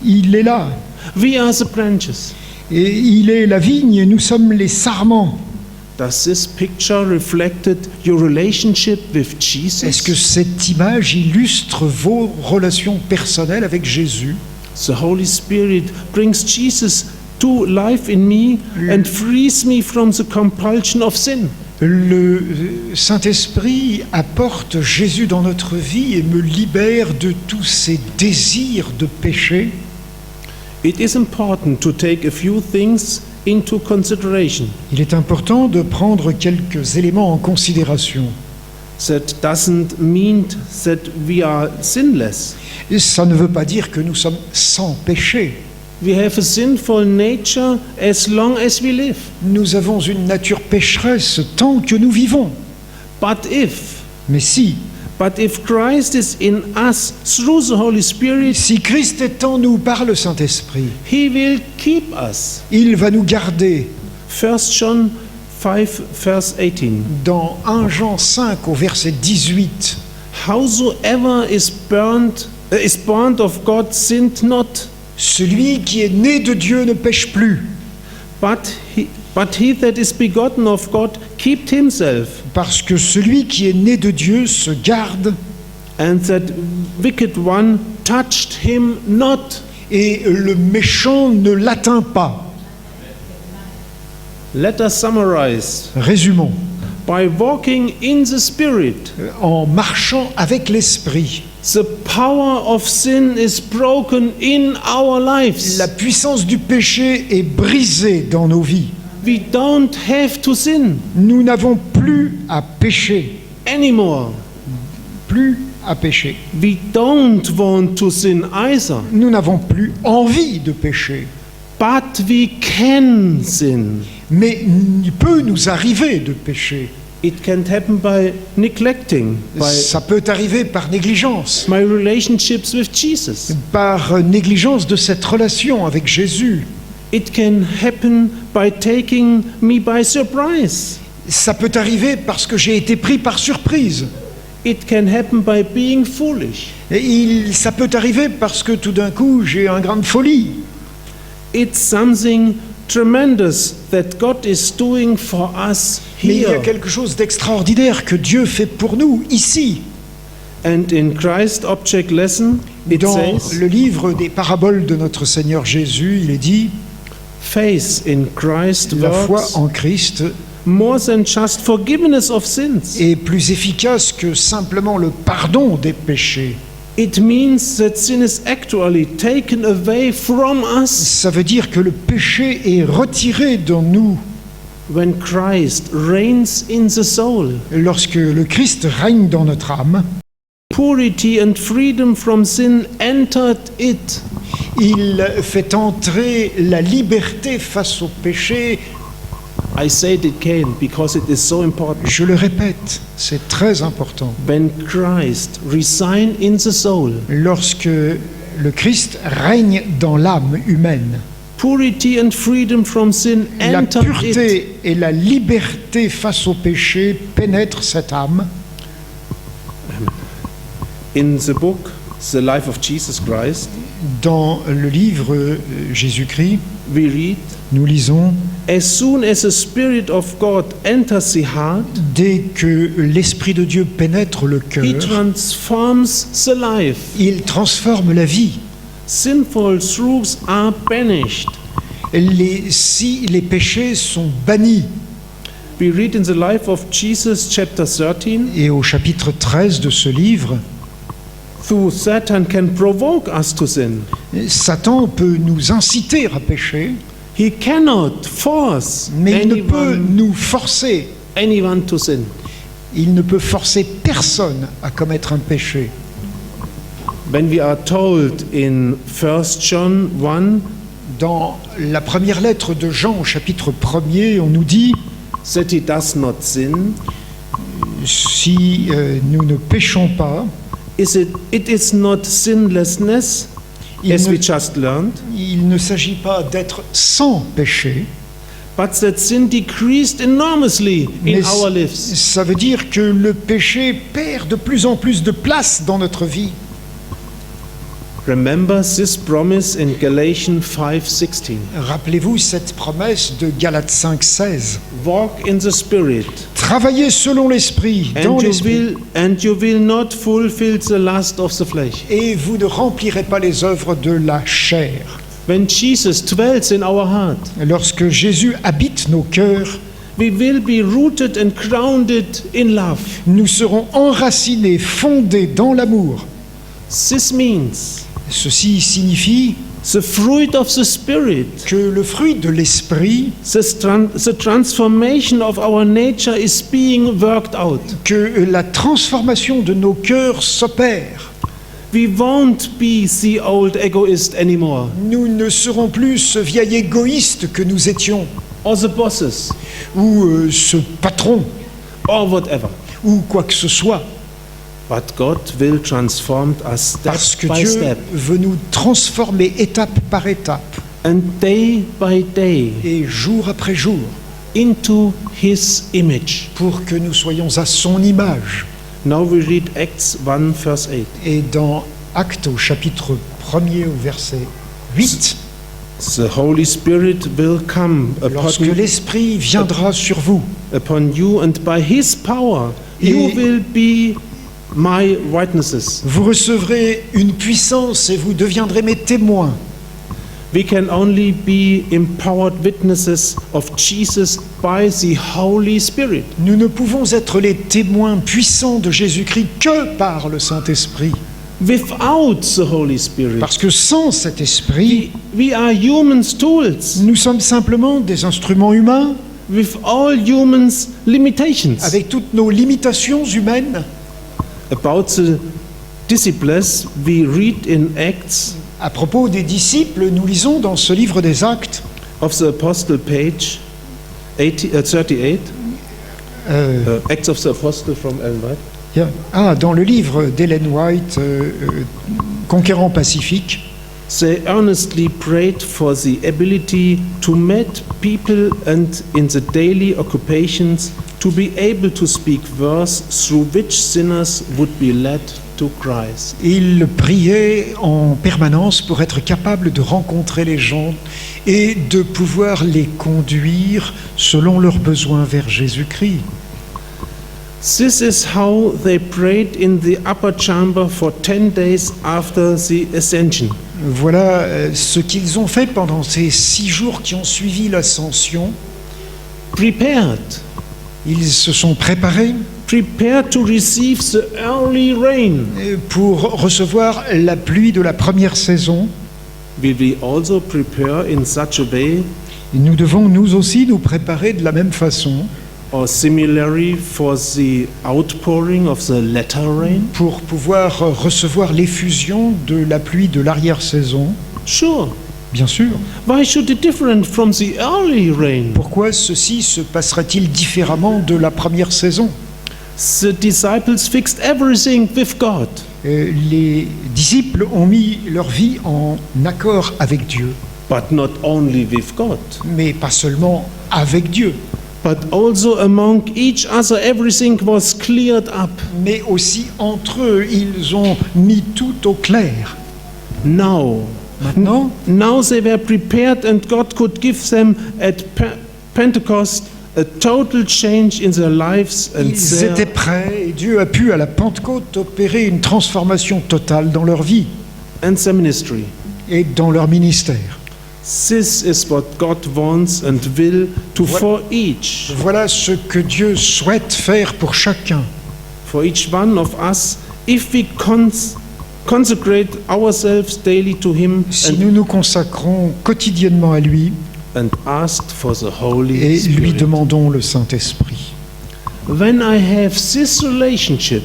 Il est là. we are the branches. Et il est la vigne et nous sommes les sarments. Does this picture reflected your relationship with Est-ce que Jesus? cette image illustre vos relations personnelles avec Jésus? The Holy Spirit brings Jesus to life in me and frees me from the compulsion of sin. Le Saint-Esprit apporte Jésus dans notre vie et me libère de tous ces désirs de péché. It is important to take a few things into consideration. Il est important de prendre quelques éléments en considération. That doesn't mean that we are sinless. Et ça ne veut pas dire que nous sommes sans péché. We have a sinful nature as long as we live. Nous avons une nature pécheresse tant que nous vivons. But if Christ is in us through the Holy Spirit, Si Christ est en nous par le Saint-Esprit, He will keep us. il va nous garder. 1 John 5, verse 18. Dans 1 Jean 5 au verset 18, Howsoever is born of God sinned not, celui qui est né de Dieu ne pêche plus, but he that is begotten of God kept himself, parce que celui qui est né de Dieu se garde, and that wicked one touched him not. et le méchant ne l'atteint pas. Let us summarize. Résumons. By walking in the Spirit, En marchant avec l'Esprit, the power of sin is broken in our lives. la puissance du péché est brisée dans nos vies. We don't have to sin Nous n'avons plus à pécher. anymore. Plus à pécher. We don't want to sin either. Nous n'avons plus envie de pécher. But we can sin. Mais il peut nous arriver de pécher. It can happen by neglecting, by Ça peut arriver par négligence, my relationships with Jesus. par négligence de cette relation avec Jésus. It can happen by taking me by surprise. Ça peut arriver parce que j'ai été pris par surprise. It can happen by being foolish. Et ça peut arriver parce que tout d'un coup j'ai un grain de folie. It's something tremendous that God is doing for us Mais il y a here. quelque chose d'extraordinaire que Dieu fait pour nous ici. And in Christ Object Lesson, it Dans says, le livre des paraboles de notre Seigneur Jésus, il est dit faith in Christ la foi works en Christ more than just forgiveness of sins. est plus efficace que simplement le pardon des péchés. It means that sin is actually taken away from us Ça veut dire que le péché est retiré dans nous when Christ reigns in the soul. lorsque le Christ règne dans notre âme. Purity and freedom from sin entered it. Il fait entrer la liberté face au péché. I say it again because it is so important. Je le répète, c'est très important. When Christ resides in the soul, Lorsque le Christ règne dans l'âme humaine, purity and freedom from sin la entered it. pureté et la liberté face au péché pénètrent cette âme. In the book, The Life of Jesus Christ, Dans le livre Jésus-Christ, we read, nous lisons as soon as the Spirit of God enters the heart, dès que l'Esprit de Dieu pénètre le He cœur, transforms the life. il transforme la vie. Sinful truths are banished. Les péchés sont bannis. We read in the life of Jesus, chapter 13, Et au chapitre 13 de ce livre, though Satan can provoke us to sin, Satan peut nous inciter à pécher, he cannot force mais il ne peut anyone, nous forcer. anyone to sin. Il ne peut forcer personne à commettre un péché. When we are told in 1 John 1 Dans la première lettre de Jean au chapitre 1er, on nous dit that he does not sin, si nous ne péchons pas, it is not sinlessness, il as ne- we just learned, il ne s'agit pas d'être sans péché, but that sin decreased enormously in mais our lives. ça veut dire que le péché perd de plus en plus de place dans notre vie. Remember this promise in Galatians 5:16. Rappelez-vous cette promesse de Galates 5,16. Walk in the Spirit, Travaillez selon l'Esprit, dans and l'Esprit, you will not fulfill the lust of the flesh. et vous ne remplirez pas les œuvres de la chair. When Jesus dwells in our heart, Lorsque Jésus habite nos cœurs, we will be rooted and grounded in love. nous serons enracinés, fondés dans l'amour. This means Ceci signifie the fruit of the Spirit, que le fruit de l'Esprit, the transformation of our nature is being worked out. que la transformation de nos cœurs s'opère. We won't be the old egoist anymore, Nous ne serons plus ce vieil égoïste que nous étions, or the bosses, ou ce patron, or whatever. ou quoi que ce soit. But God will transform us Parce step que by Dieu step veut nous transformer étape par étape and day by day et jour après jour into His image. pour que nous soyons à son image. Now we read Acts 1 verse 8. Et dans Actes au chapitre 1er au verset 8, The Holy Spirit will come lorsque l'Esprit viendra sur vous, upon you, and by His power you Et- will be my witnesses. vous recevrez une puissance et vous deviendrez mes témoins. We can only be empowered witnesses of Jesus by the Holy Spirit. Nous ne pouvons être les témoins puissants de Jésus-Christ que par le Saint-Esprit. Without the Holy Spirit, Parce que sans cet esprit, we are humans' tools nous sommes simplement des instruments humains with all humans' limitations. avec toutes nos limitations humaines. About the disciples, we read in Acts À propos des disciples, nous lisons dans ce livre des Actes, of the Apostle page 38, Acts of the Apostle from Ellen White. dans le livre d'Ellen White, Conquérant Pacifique, They earnestly prayed for the ability to meet people and in the daily occupations to be able to speak verse through which sinners would be led to Christ. il priait en permanence pour être capable de rencontrer les gens et de pouvoir les conduire selon leurs besoins vers Jésus-Christ. This is how they prayed in the upper chamber for 10 days after the ascension. Voilà ce qu'ils ont fait pendant ces 6 jours qui ont suivi l'ascension. Prepared Ils se sont préparés to receive the early rain. pour recevoir la pluie de la première saison. Will we also prepare in such a way, Et nous devons nous aussi nous préparer de la même façon or similarly for the outpouring of the latter rain? pour pouvoir recevoir l'effusion de la pluie de l'arrière-saison. Sure. Bien sûr. Why should it different from the early rain? Pourquoi ceci se passerait-il différemment de la première saison? The disciples fixed everything with God. Les disciples ont mis leur vie en accord avec Dieu, But not only with God, mais pas seulement avec Dieu, but also among each other everything was cleared up. mais aussi entre eux, ils ont mis tout au clair. Now they were prepared and God could give them at Pentecost a total change in their lives and Ils étaient prêts et Dieu a pu à la Pentecôte opérer une transformation totale dans leur vie their ministry. et dans leur ministère. This is what God wants and will to for each Voilà ce que Dieu souhaite faire pour chacun. for each one of us if we consecrate ourselves daily to Him Si nous nous consacrons quotidiennement à lui and ask for the Holy et lui Spirit. demandons le Saint-Esprit. When I have this relationship,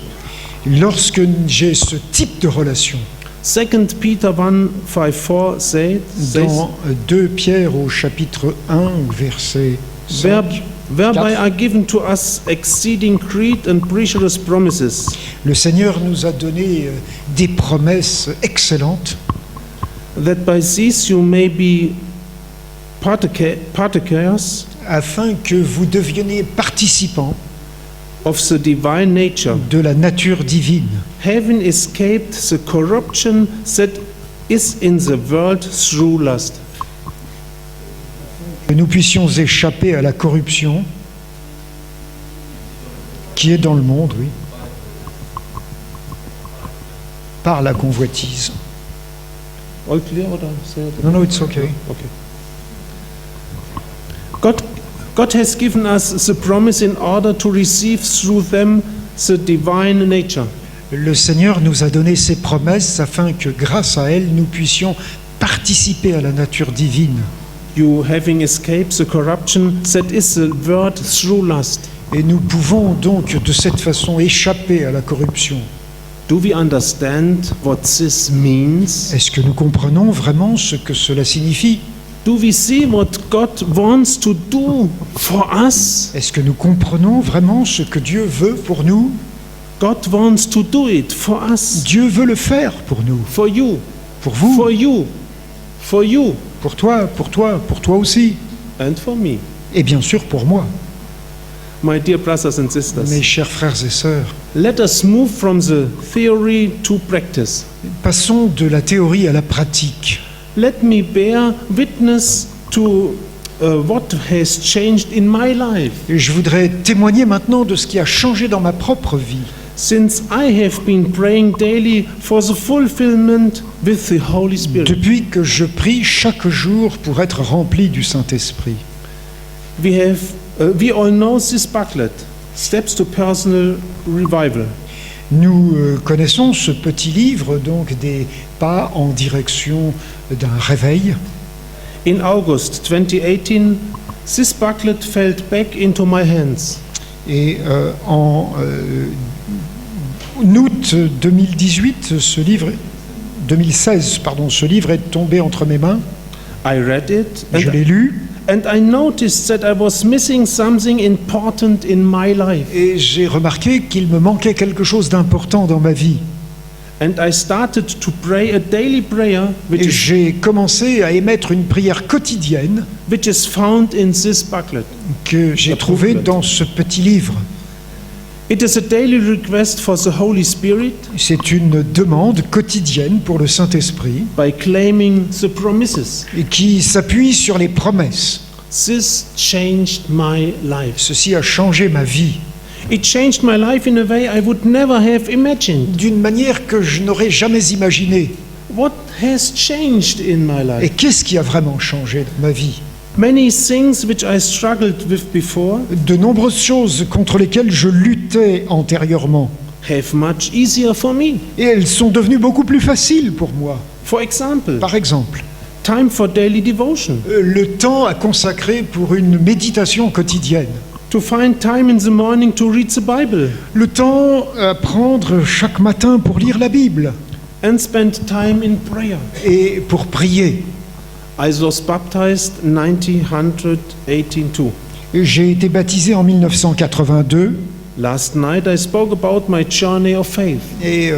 Lorsque j'ai ce type de relation, 2 Peter 1:5-4 says, dans 2 Pierre au chapitre 1, au verset 5, whereby are given to us exceeding great and precious promises, le Seigneur nous a donné des promesses excellentes, that by these you may be partakers afin que vous deveniez participants of the divine nature, de la nature divine, having escaped the corruption that is in the world through lust. Que nous puissions échapper à la corruption qui est dans le monde, oui, par la convoitise. All clear oder? Non, non, it's okay. Okay. God has given us the promise in order to receive through them the divine nature. Le Seigneur nous a donné ses promesses afin que grâce à elles, nous puissions participer à la nature divine. You having escaped the corruption that is the world through lust. Et nous pouvons donc de cette façon échapper à la corruption. Do we understand what this means? Est-ce que nous comprenons vraiment ce que cela signifie? Do we see what God wants to do for us? Est-ce que nous comprenons vraiment ce que Dieu veut pour nous? God wants to do it for us, Dieu veut le faire pour nous, for you, pour vous, for you, for you, pour toi, pour toi, pour toi aussi, and for me. et bien sûr pour moi. My dear brothers and sisters, Mes chers frères et sœurs, let us move from the theory to practice. passons de la théorie à la pratique. Let me bear witness to what has changed in my life Et je voudrais témoigner maintenant de ce qui a changé dans ma propre vie. since I have been praying daily for the fulfillment with the Holy Spirit. Depuis que je prie chaque jour pour être rempli du Saint-Esprit. We all know this booklet, Steps to Personal Revival. Nous connaissons ce petit livre, donc des pas en direction d'un réveil. In August 2018, this booklet fell back into my hands. Et en août 2018, 2016, pardon, ce livre est tombé entre mes mains. I read it Je l'ai lu and I noticed that I was missing something important in my life. et j'ai remarqué qu'il me manquait quelque chose d'important dans ma vie. And I started to pray a daily prayer Et j'ai commencé à émettre une prière quotidienne which is found in this booklet. que j'ai trouvée dans ce petit livre. It is a daily request for the Holy Spirit C'est une demande quotidienne pour le Saint-Esprit by claiming the promises. et qui s'appuie sur les promesses. This changed my life. Ceci a changé ma vie It changed my life in a way I would never have imagined. d'une manière que je n'aurais jamais imaginée. What has changed in my Et life? qu'est-ce qui a vraiment changé dans ma vie? Many things which I struggled with before De nombreuses choses contre lesquelles je luttais antérieurement. have much easier for me. Et elles sont devenues beaucoup plus faciles pour moi. For example, Par exemple, time for daily devotion, le temps à consacrer pour une méditation quotidienne. to find time in the morning to read the Bible, Le temps à prendre chaque matin pour lire la Bible and spend time in prayer. et pour prier. I was baptized 1982. J'ai été baptisé en 1982 Last night I spoke about my journey of faith. et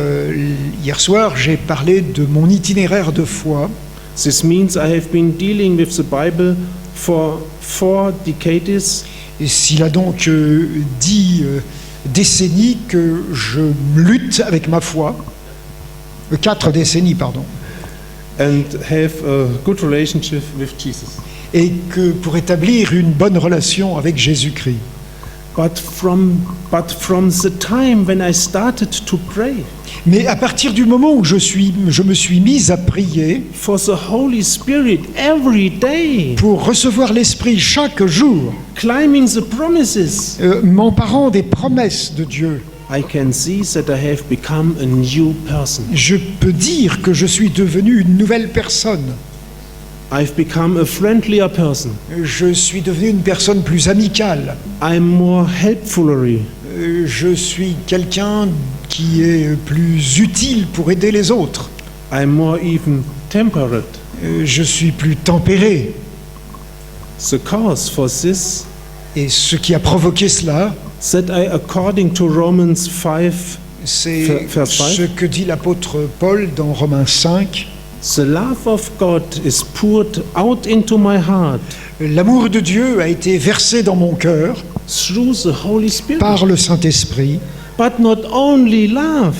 hier soir j'ai parlé de mon itinéraire de foi. This means I have been dealing with the Bible for 4 decades. Et s'il a donc 10 décennies que je lutte avec ma foi, 4 décennies, pardon, And have a good relationship with Jesus. et que pour établir une bonne relation avec Jésus-Christ. But from the time when I started to pray Mais à partir du moment où je me suis mis à prier for the Holy Spirit every day, pour recevoir l'Esprit chaque jour, climbing the promises, m'emparant des promesses de Dieu, I can see that I have become a new person. je peux dire que je suis devenu une nouvelle personne. I've become a friendlier person. Je suis devenu une personne plus amicale. I'm more helpful. Je suis quelqu'un qui est plus utile pour aider les autres. I'm more even temperate. Je suis plus tempéré. The cause for this, Et ce qui a provoqué cela, that I, according to Romans 5, c'est Verse 5. ce que dit l'apôtre Paul dans Romains 5. the love of God is poured out into my heart L'amour de Dieu a été versé dans mon cœur through the Holy Spirit. par le Saint-Esprit, But not only love,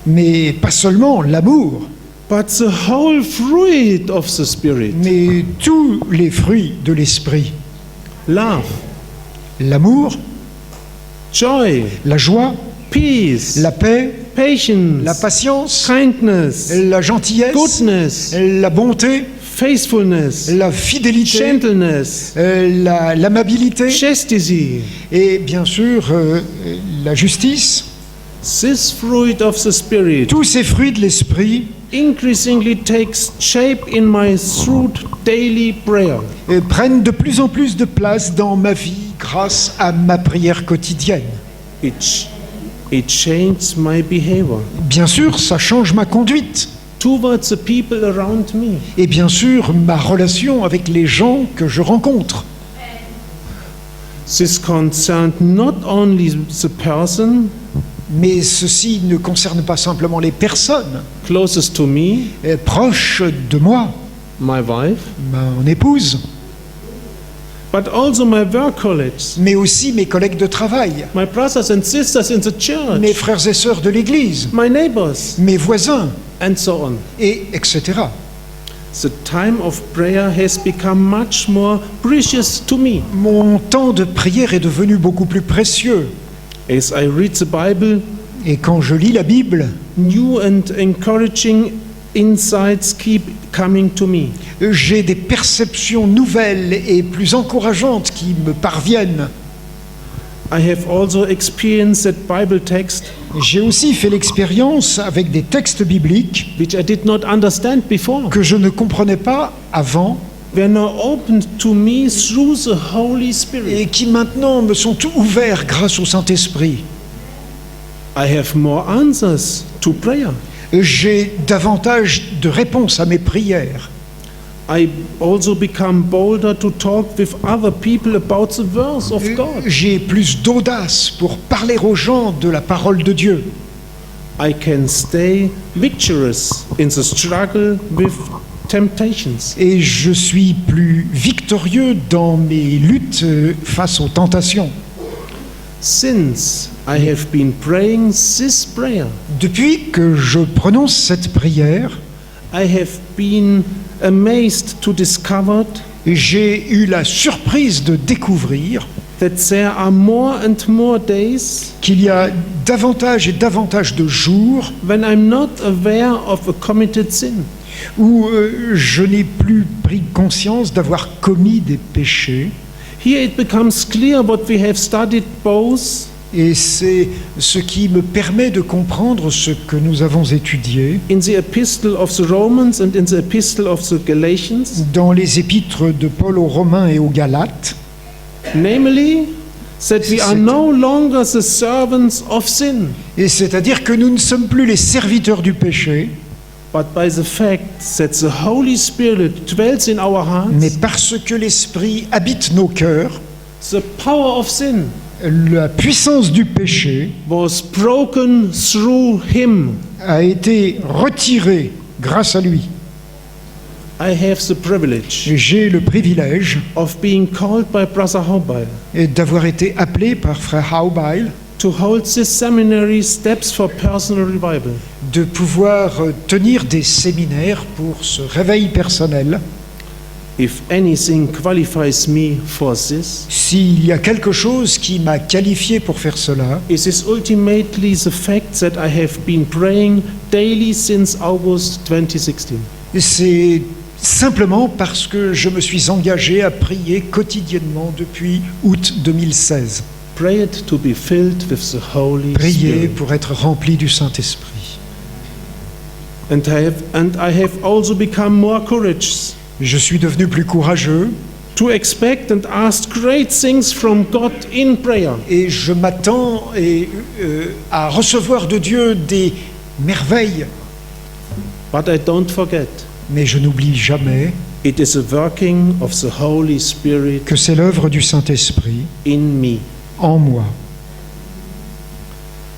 mais pas seulement l'amour, but the whole fruit of the Spirit. mais tous les fruits de l'esprit, Love, l'amour, joy, la joie, peace, la paix, patience, la patience, kindness, la gentillesse, goodness, la bonté, faithfulness, la fidélité, gentleness, l'amabilité chastity. et bien sûr la justice. This fruit of the Spirit Tous ces fruits de l'esprit increasingly takes shape in my through daily prayer. prennent de plus en plus de place dans ma vie grâce à ma prière quotidienne. It changes my behavior Bien sûr, ça change ma conduite towards the people around me. et bien sûr ma relation avec les gens que je rencontre. This concerns not only the person Mais ceci ne concerne pas simplement les personnes closest to me, proches de moi, my wife, mon épouse, but also my work colleagues, mais aussi mes collègues de travail, my brothers and sisters in the church, mes frères et sœurs de l'Église, my neighbors, mes voisins, and so on. et etc. The time of prayer has become much more precious to me. Mon temps de prière est devenu beaucoup plus précieux. As I read the Bible, Et quand je lis la Bible, new and encouraging insights keep coming to me. j'ai des perceptions nouvelles et plus encourageantes qui me parviennent. I have also experienced that Bible text J'ai aussi fait l'expérience avec des textes bibliques which I did not understand before, que je ne comprenais pas avant were now opened to me through the Holy Spirit. et qui maintenant me sont ouverts grâce au Saint-Esprit. I have more answers to prayer. J'ai davantage de réponses à mes prières. I also become bolder to talk with other people about the words of God. J'ai plus d'audace pour parler aux gens de la parole de Dieu. I can stay victorious in the struggle with temptations. Et je suis plus victorieux dans mes luttes face aux tentations. Since I have been praying this prayer, Depuis que je prononce cette prière, I have been amazed to discover j'ai eu la surprise de découvrir that there are more and more days qu'il y a davantage et davantage de jours when I'm not aware of a committed sin. où je n'ai plus pris conscience d'avoir commis des péchés. Here it becomes clear what we have studied both Et c'est ce qui me permet de comprendre ce que nous avons étudié in the epistle of the Romans and in the epistle of the Galatians, dans les épîtres de Paul aux Romains et aux Galates, namely that we are no longer the servants of sin, et c'est-à-dire que nous ne sommes plus les serviteurs du péché, but by the fact that the Holy Spirit dwells in our mais hearts, parce que l'Esprit habite nos cœurs, the power of sin la puissance du péché was broken through him. a été retirée grâce à lui. I have the privilege J'ai le privilège of being called by Brother Hobile d'avoir été appelé par frère Haubeil to hold this seminary Steps for Personal Revival. de pouvoir tenir des séminaires pour ce réveil personnel. If anything qualifies me for this, S'il y a quelque chose qui m'a qualifié pour faire cela, it is ultimately the fact that I have been praying daily since August 2016. c'est simplement parce que je me suis engagé à prier quotidiennement depuis août 2016. Pray it to be filled with the Holy Prier Spirit. pour être rempli du Saint-Esprit. And I have also become more courageous Je suis devenu plus courageux to expect and ask great things from God in prayer. et je m'attends à recevoir de Dieu des merveilles. But I don't forget, Mais je n'oublie jamais it is a working of the Holy Spirit que c'est l'œuvre du Saint-Esprit in me. en moi.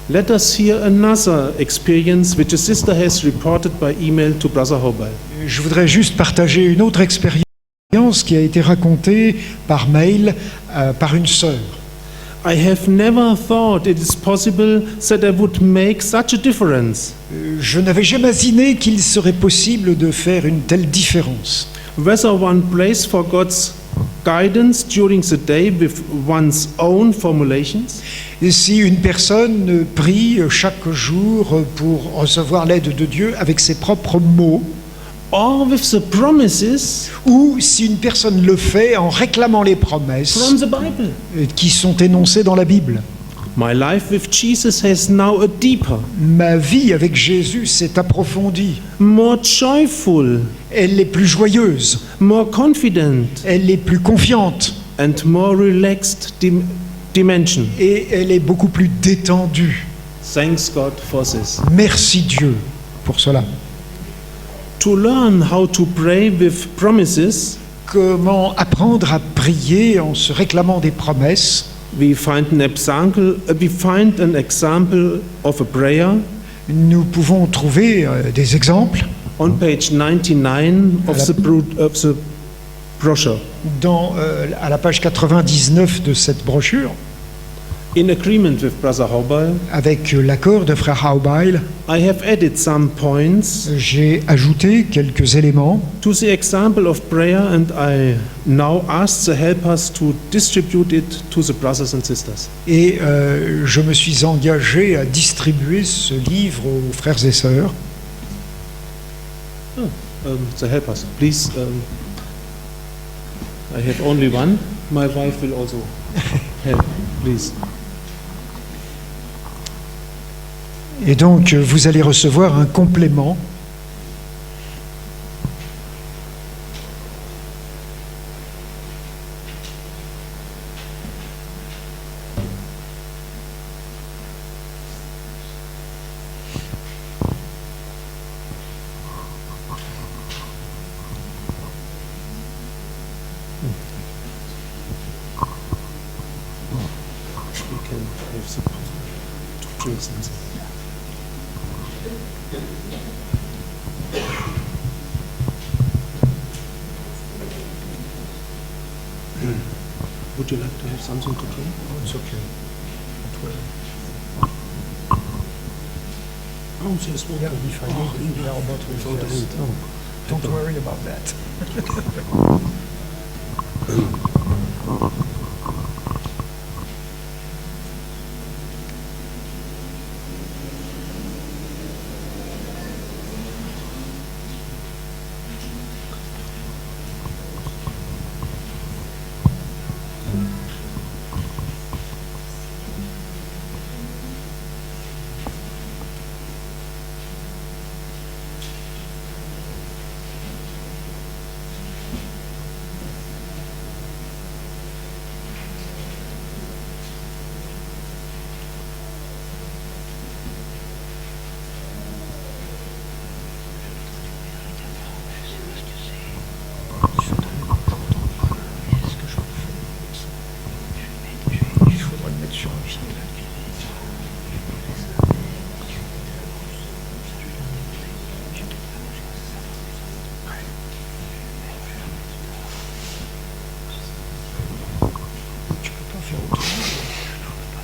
Let us hear another experience which a sister has reported by email to Brother Hobile. Je voudrais juste partager une autre expérience qui a été racontée par mail par une sœur. I have never thought it is possible that I would make such a difference. Je n'avais jamais imaginé qu'il serait possible de faire une telle différence. Whether one prays for God's guidance during the day with one's own formulations, Et si une personne prie chaque jour pour recevoir l'aide de Dieu avec ses propres mots, or with the promises ou si une personne le fait en réclamant les promesses from the Bible. qui sont énoncées dans la Bible. My life with Jesus has now a deeper, Ma vie avec Jésus s'est approfondie. more joyful, Elle est plus joyeuse, more confident, elle est plus confiante and more relaxed dimension. et elle est beaucoup plus détendue. Thanks God for this. Merci Dieu pour cela. To learn how to pray with promises, Comment apprendre à prier en se réclamant des promesses? we find an example of a prayer Nous pouvons trouver des exemples on page 99 of the brochure. à la page 99 de cette brochure, In agreement with Brother Haubeil, avec l'accord de frère Haubeil. I have added some points J'ai ajouté quelques éléments to the example of prayer, and I now ask the helpers to distribute it to the brothers and sisters. et je me suis engagé à distribuer ce livre aux frères et sœurs. The helpers, please. I have only one. My wife will also help, please. Et donc, vous allez recevoir un complément. We can have some to drink something. Would you like to have something to drink? It's okay. Oh, there's water. Don't worry about that.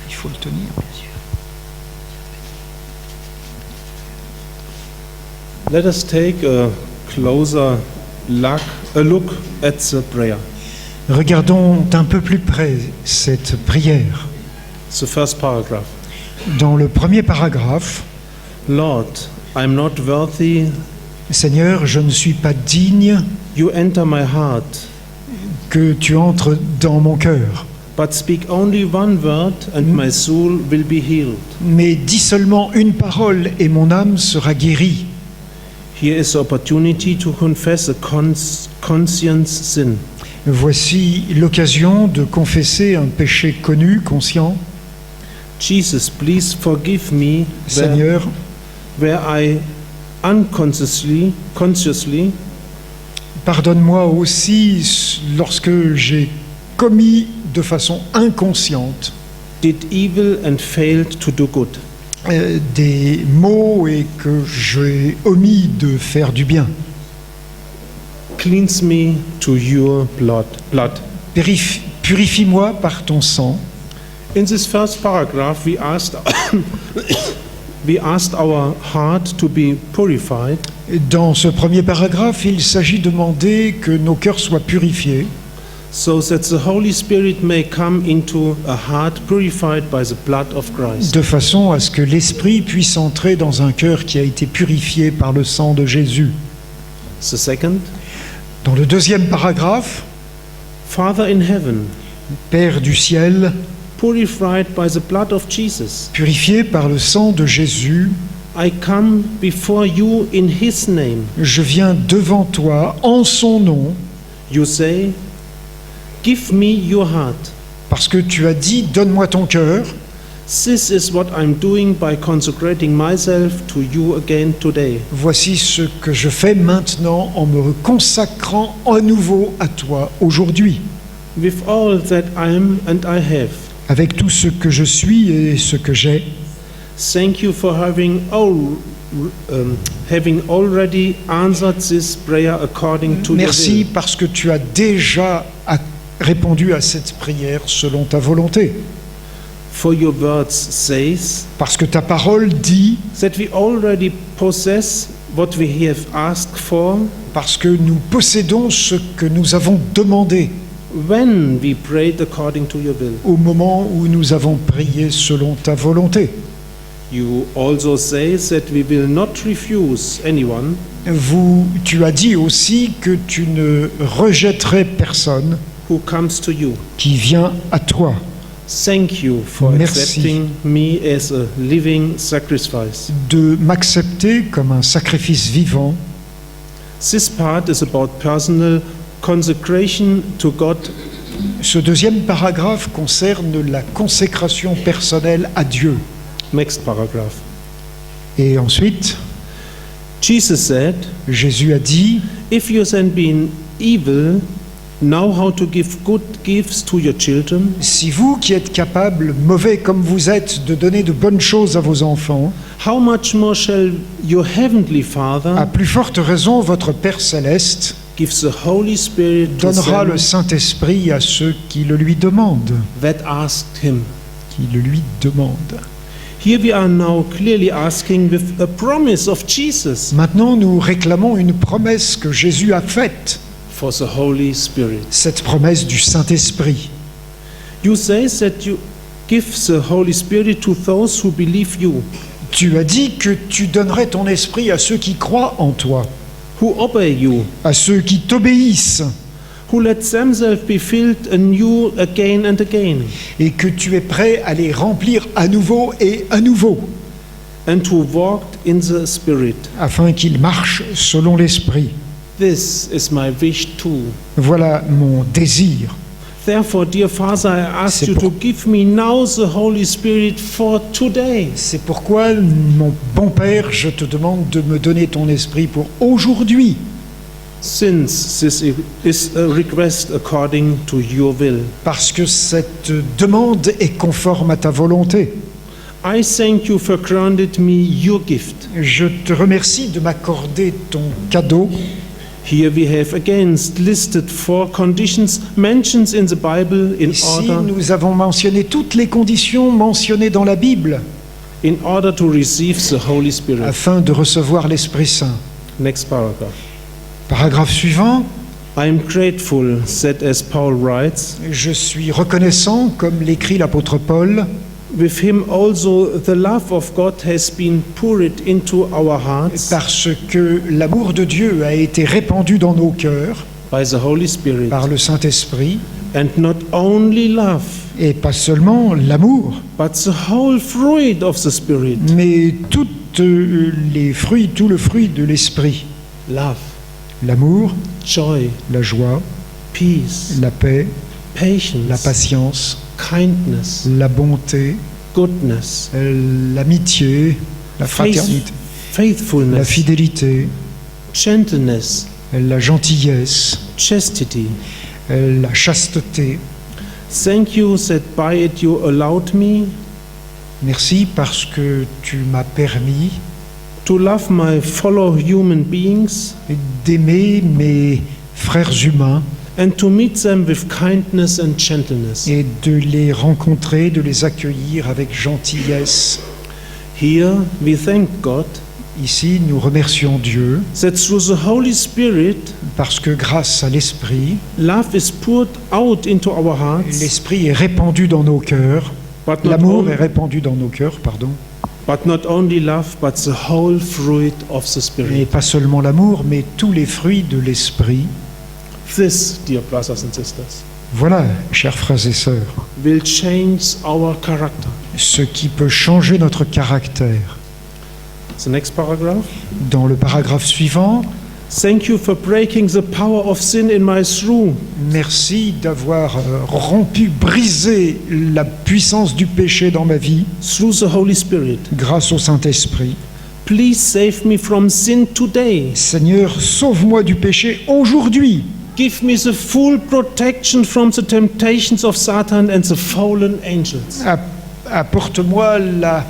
Il faut le tenir. Let us take a closer look at the prayer. Regardons d'un peu plus près cette prière. The first paragraph. Dans le premier paragraphe, Lord, I am not worthy. Seigneur, je ne suis pas digne You enter my heart, que tu entres dans mon cœur, but speak only one word, and my soul will be healed. mais dis seulement une parole et mon âme sera guérie. Here is the opportunity to confess a conscience sin. Voici l'occasion de confesser un péché connu, conscient. Jesus, please forgive me Seigneur, where I consciously pardonne-moi aussi lorsque j'ai commis de façon inconsciente did evil and failed to do good. des mots et que j'ai omis de faire du bien. Cleanse me to your blood, Purifie-moi par ton sang In this first paragraph, we asked our heart to be purified. Dans ce premier paragraphe, il s'agit de demander que nos cœurs soient purifiés, So that the Holy Spirit may come into a heart purified by the blood of Christ. de façon à ce que l'Esprit puisse entrer dans un cœur qui a été purifié par le sang de Jésus. The second, Dans le deuxième paragraphe, Father in heaven, Père du ciel, purified by the blood of Jesus, purifié par le sang de Jésus, I come before you in His name. je viens devant toi en son nom, You say, give me your heart. parce que tu as dit « Donne-moi ton cœur ». This is what I'm doing by consecrating myself to you again today. Voici ce que je fais maintenant en me consacrant à nouveau à toi aujourd'hui, With all that I am and I have. avec tout ce que je suis et ce que j'ai. Thank you for having already answered this prayer according to Merci your will. parce que tu as déjà répondu à cette prière selon ta volonté. For your words says Parce que ta parole dit, that we already possess what we have asked for parce que nous possédons ce que nous avons demandé when we prayed according to your will. au moment où nous avons prié selon ta volonté. You also say that we will not refuse anyone Tu as dit aussi que tu ne rejetterais personne who comes to you. qui vient à toi. Thank you for Merci. accepting me as a living sacrifice. De m'accepter comme un sacrifice vivant. This part is about personal consecration to God. Ce deuxième paragraphe concerne la consécration personnelle à Dieu. Next paragraph. Et ensuite, Jesus said, Jésus a dit, if you then being evil, know how to give good gifts to your children, si vous qui êtes capables, mauvais comme vous êtes, de donner de bonnes choses à vos enfants, how much more shall your heavenly à Father plus forte raison, votre Père céleste give the Holy Spirit to donnera le them Saint-Esprit à ceux qui le lui demandent. that asked him. Qui le lui demandent. Here we are now clearly asking with a promise of Jesus Maintenant, nous réclamons une promesse que Jésus a faite, for the Holy Spirit. cette promesse du Saint-Esprit. You say that you give the Holy Spirit to those who believe you, Tu as dit que tu donnerais ton esprit à ceux qui croient en toi, who obey you, à ceux qui t'obéissent, who let themselves be filled anew again and again, et que tu es prêt à les remplir à nouveau et à nouveau, and who walked in the Spirit. afin qu'ils marchent selon l'Esprit. This is my wish too. Voilà mon désir. Therefore, dear Father, I ask C'est you pour- to give me now the Holy Spirit for today. C'est pourquoi, mon bon Père, je te demande de me donner ton esprit pour aujourd'hui, Since this is a request according to your will. parce que cette demande est conforme à ta volonté. I thank you for granted me your gift. Je te remercie de m'accorder ton cadeau. Here we have again listed 4 conditions mentioned in the Bible Ici, nous avons mentionné toutes les conditions mentionnées dans la Bible in order to receive the Holy Spirit. afin de recevoir l'Esprit Saint. Next paragraph. Paragraphe suivant. I am grateful that, as Paul writes, Je suis reconnaissant, comme l'écrit l'apôtre Paul, with him also the love of God has been poured into our hearts parce que l'amour de Dieu a été répandu dans nos cœurs by the Holy Spirit. par le Saint-Esprit, And not only love, et pas seulement l'amour, but the whole fruit of the Spirit. mais toutes les fruits, tout le fruit de l'Esprit. Love, L'amour, joy, la joie, peace, la paix, la patience, patience, kindness, la bonté, goodness, l'amitié, la fraternité, la faithfulness, fidélité, gentleness, la gentillesse, chastity. la chasteté. Thank you that by it you allowed me Merci parce que tu m'as permis to love my fellow human beings d'aimer mes frères humains and to meet them with kindness and gentleness. et de les rencontrer, de les accueillir avec gentillesse. Here we thank God Ici, nous remercions Dieu that through the Holy Spirit, parce que grâce à l'Esprit, love is poured out into our hearts, l'Esprit est répandu dans nos cœurs, but not, l'amour est only, répandu dans nos cœurs, pardon. but not only love, but the whole fruit of the Et Spirit. pas seulement l'amour, mais tous les fruits de l'Esprit. This, dear brothers and sisters, Voilà, chers frères et sœurs, will change our character. ce qui peut changer notre caractère. The next paragraph. Dans le paragraphe suivant, Thank you for breaking the power of sin in my through. merci d'avoir rompu, brisé la puissance du péché dans ma vie Through the Holy Spirit. grâce au Saint-Esprit. Please save me from sin today. Seigneur, sauve-moi du péché aujourd'hui. Give me the full protection from the temptations of Satan and the fallen angels. Apporte-moi la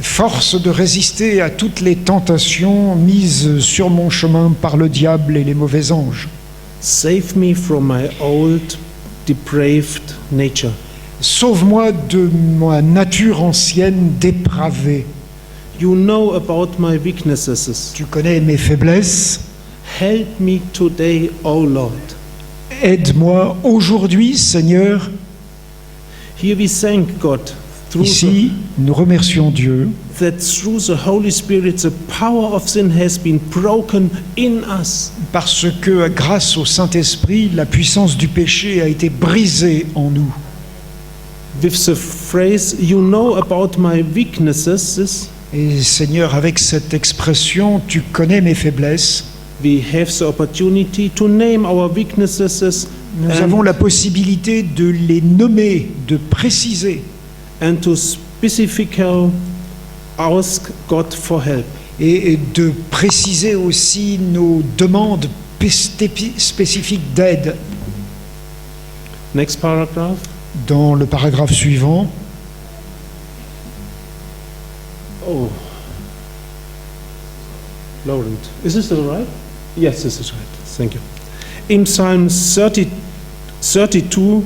force de résister à toutes les tentations mises sur mon chemin par le diable et les mauvais anges. Save me from my old, depraved nature. Sauve-moi de ma nature ancienne dépravée. You know about my weaknesses. Tu connais mes faiblesses. Help me today, O Lord. Aide-moi aujourd'hui, Seigneur. Here we thank God through Ici, nous remercions Dieu that through the Holy Spirit the power of sin has been broken in us. parce que grâce au Saint-Esprit, la puissance du péché a été brisée en nous. With the phrase, you know about my weaknesses, Et Seigneur, avec cette expression, tu connais mes faiblesses, we have the opportunity to name our weaknesses nous avons la possibilité de les nommer, de préciser and to specifically ask God for help. et de préciser aussi nos demandes spécifiques d'aide. Next paragraph. Dans le paragraphe suivant, Oh, Laurent, is this right? Yes, this is right. Thank you. In Psalm 32,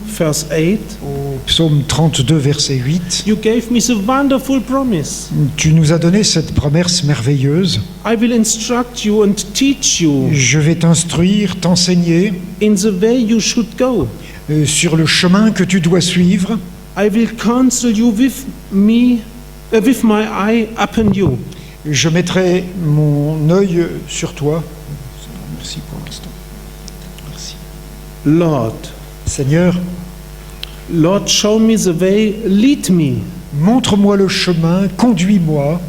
verse 8, au psaume 32, verset 8, you gave me the wonderful promise. tu nous as donné cette promesse merveilleuse. I will instruct you and teach you Je vais t'instruire, t'enseigner in the way you should go. sur le chemin que tu dois suivre. I will counsel you with me, with my eye upon you. Je mettrai mon œil sur toi. Merci pour l'instant. Merci. Lord, Seigneur, Lord, show me the way, lead me. montre-moi le chemin, conduis-moi.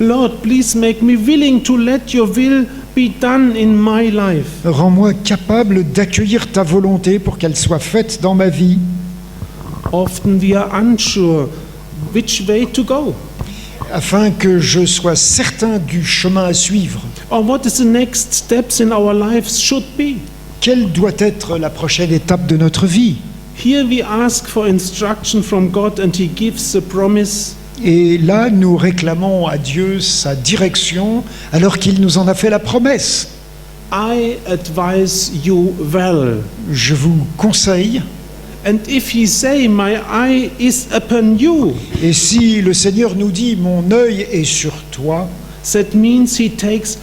Lord, please make me willing to let your will be done in my life. Rends-moi capable d'accueillir ta volonté pour qu'elle soit faite dans ma vie. Often we are unsure which way to go, Afin que je sois certain du chemin à suivre. or what is the next steps in our lives should be. Quelle doit être la prochaine étape de notre vie? Here we ask for instruction from God and He gives the promise. Et là, nous réclamons à Dieu sa direction alors qu'il nous en a fait la promesse. I advise you well. Je vous conseille, And if He say, my eye is upon you, et si le Seigneur nous dit « Mon œil est sur toi », that means He takes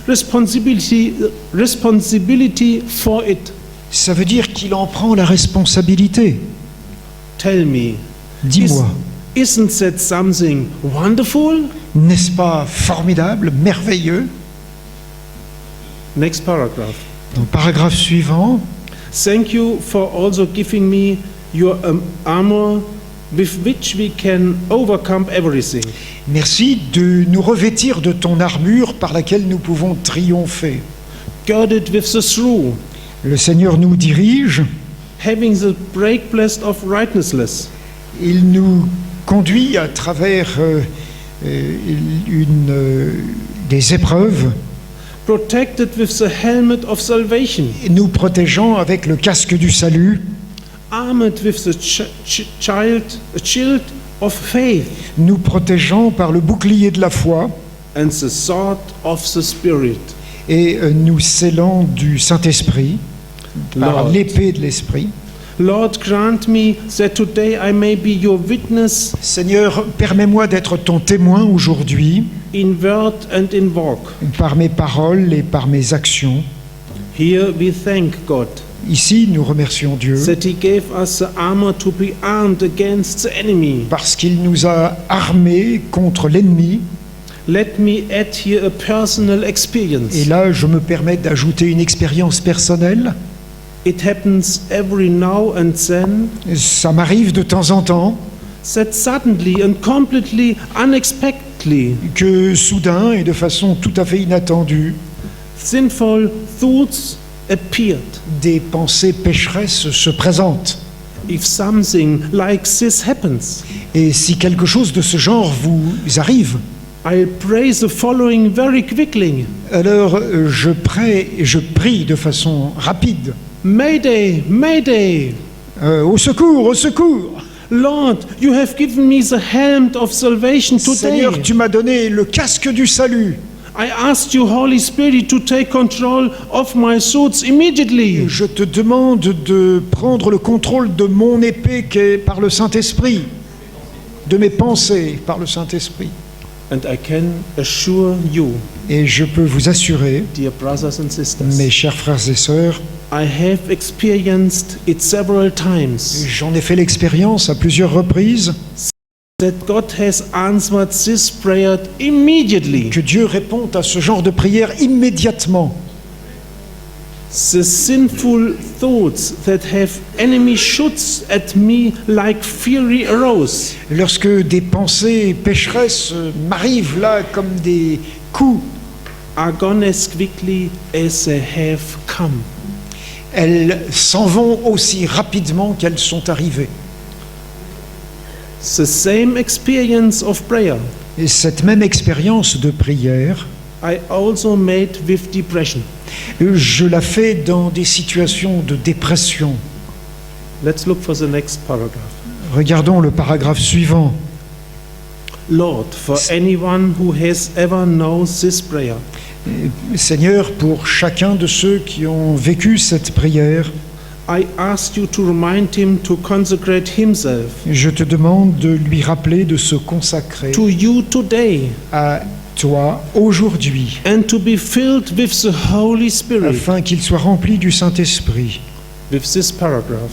responsibility for it. ça veut dire qu'il en prend la responsabilité. Tell me, Dis-moi, isn't that something wonderful? n'est-ce pas formidable, merveilleux? Next paragraph. Dans le paragraphe suivant, Thank you for also giving me your armor with which we can overcome everything. merci de nous revêtir de ton armure par laquelle nous pouvons triompher. Girded with the through, Le Seigneur nous dirige, having the breastplate of righteousness, il nous conduit à travers des épreuves, protected with the helmet of salvation, nous protégeant avec le casque du salut, armored with the shield of faith, nous protégeant par le bouclier de la foi and the sword of the Spirit, et nous scellant du Saint-Esprit, par Lord. l'épée de l'Esprit. Lord, grant me that today I may be your witness Seigneur, permets-moi d'être ton témoin aujourd'hui in word and in walk. par mes paroles et par mes actions. Here we thank God Ici, nous remercions Dieu that He gave us the armor to be armed against the enemy. parce qu'il nous a armés contre l'ennemi. Let me add here a personal experience. Et là, je me permets d'ajouter une expérience personnelle. It happens every now and then Ça m'arrive de temps en temps that suddenly and completely unexpectedly que soudain et de façon tout à fait inattendue, sinful thoughts appeared. des pensées pécheresses se présentent. If something like this happens, Et si quelque chose de ce genre vous arrive, I'll pray the following very quickly. alors je prie de façon rapide. Mayday, Mayday! Au secours, au secours! Lord, you have given me the helmet of salvation today. Seigneur, tu m'as donné le casque du salut. I asked you, Holy Spirit, to take control of my thoughts immediately. Je te demande de prendre le contrôle de mon épée qui est par le Saint-Esprit, de mes pensées par le Saint-Esprit. And I can assure you, Et je peux vous assurer, dear brothers and sisters, mes chers frères et sœurs, I have experienced it several times, j'en ai fait l'expérience à plusieurs reprises, that God has answered this prayer immediately. que Dieu répond à ce genre de prière immédiatement. The sinful thoughts that have enemy shoots at me like fury arose. Lorsque des pensées pécheresses m'arrivent là comme des coups, Are gone as quickly as they have come. elles s'en vont aussi rapidement qu'elles sont arrivées. The same experience of prayer Et cette même expérience de prière, I also made with depression. je la fais dans des situations de dépression. Let's look for the next paragraph. Regardons le paragraphe suivant. Lord, for anyone who has ever known this prayer, Seigneur, pour chacun de ceux qui ont vécu cette prière, I ask you to remind him to consecrate himself je te demande de lui rappeler de se consacrer to you today à toi aujourd'hui, and to be filled with the Holy Spirit. afin qu'il soit rempli du Saint-Esprit. With this paragraph,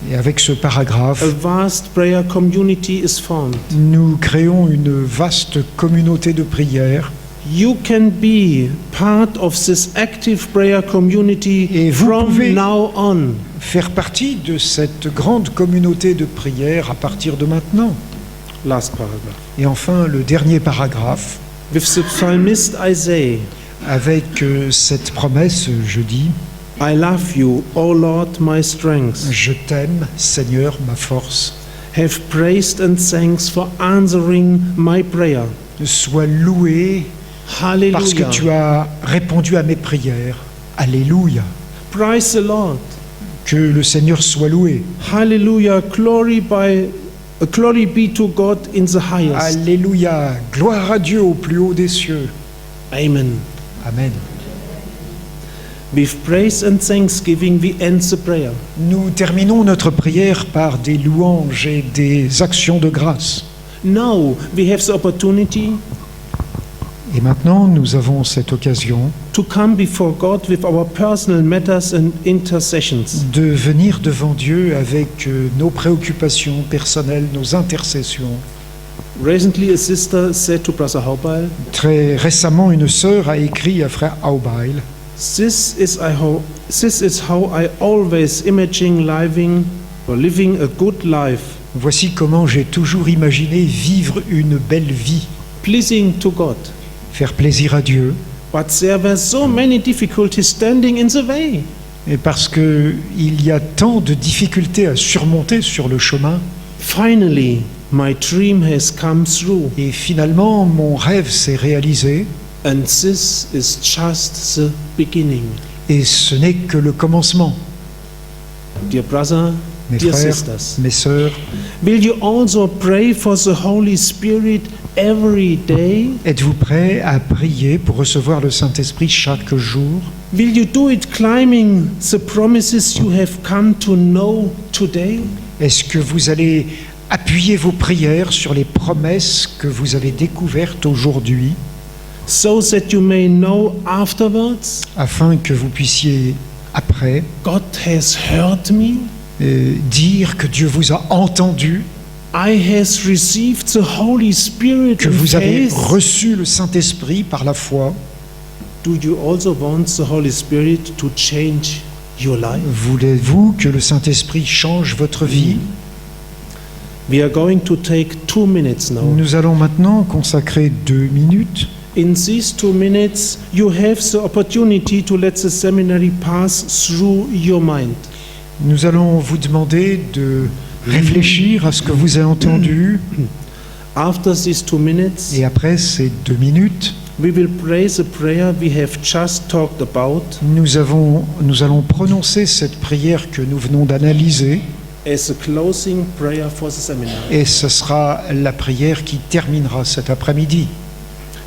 Et avec ce paragraphe, a vast prayer community is formed. nous créons une vaste communauté de prière. You can be part of this active prayer community Et vous from pouvez- now on. Faire partie de cette grande communauté de prière à partir de maintenant. Last paragraph. Et enfin, le dernier paragraphe, With the psalmist Isaiah, avec cette promesse, je dis, I love you, O Lord, my strength. je t'aime, Seigneur, ma force. Have praised and thanks for answering my prayer. Sois loué parce que Hallelujah. tu as répondu à mes prières. Alléluia. Praise the Lord. Que le Seigneur soit loué. Hallelujah. Glory be to God in the highest. Alléluia. Gloire à Dieu au plus haut des cieux. Amen. Amen. With praise and thanksgiving, we end the prayer. Nous terminons notre prière par des louanges et des actions de grâce. Now we have the opportunity Et maintenant, nous avons cette occasion to come before God with our personal matters and intercessions. de venir devant Dieu avec nos préoccupations personnelles, nos intercessions. Recently, a sister said to Brother Haubal, Très récemment, une sœur a écrit à frère Aubail, This is how I always imagine living a good life, voici comment j'ai toujours imaginé vivre une belle vie, pleasing to God. faire plaisir à Dieu, But there were so many difficulties standing in the way. et parce qu'il y a tant de difficultés à surmonter sur le chemin, Finally, my dream has come through, et finalement, mon rêve s'est réalisé, and this is just the beginning. et ce n'est que le commencement. Dear brother, Mes dear frères, sisters, mes sœurs, will you also pray for the Holy Spirit every day? êtes-vous prêts à prier pour recevoir le Saint-Esprit chaque jour? Will you do it climbing the promises you have come to know today? Est-ce que vous allez appuyer vos prières sur les promesses que vous avez découvertes aujourd'hui, So that you may know afterwards, afin que vous puissiez, après, God has heard me, dire que Dieu vous a entendu, I has received the Holy Spirit que in vous avez faith. reçu le Saint-Esprit par la foi? Do you also want the Holy Spirit to change your life? Voulez-vous que le Saint-Esprit change votre vie? We are going to take 2 minutes now. Nous allons maintenant consacrer 2 minutes. In these 2 minutes, you have the opportunity to let the seminary pass through your mind. Nous allons vous demander de réfléchir à ce que vous avez entendu. After these 2 minutes, Et après ces 2 minutes, we will pray the prayer we have just talked about nous allons prononcer cette prière que nous venons d'analyser. as a closing prayer for the seminary. Et ce sera la prière qui terminera cet après-midi.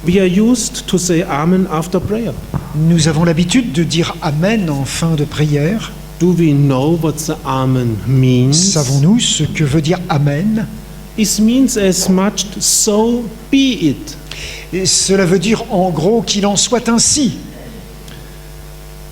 We are used to say Amen after prayer. Nous avons l'habitude de dire Amen en fin de prière. Do we know what the Amen means? Savons-nous ce que veut dire Amen? It means as much so be it. Et cela veut dire en gros qu'il en soit ainsi.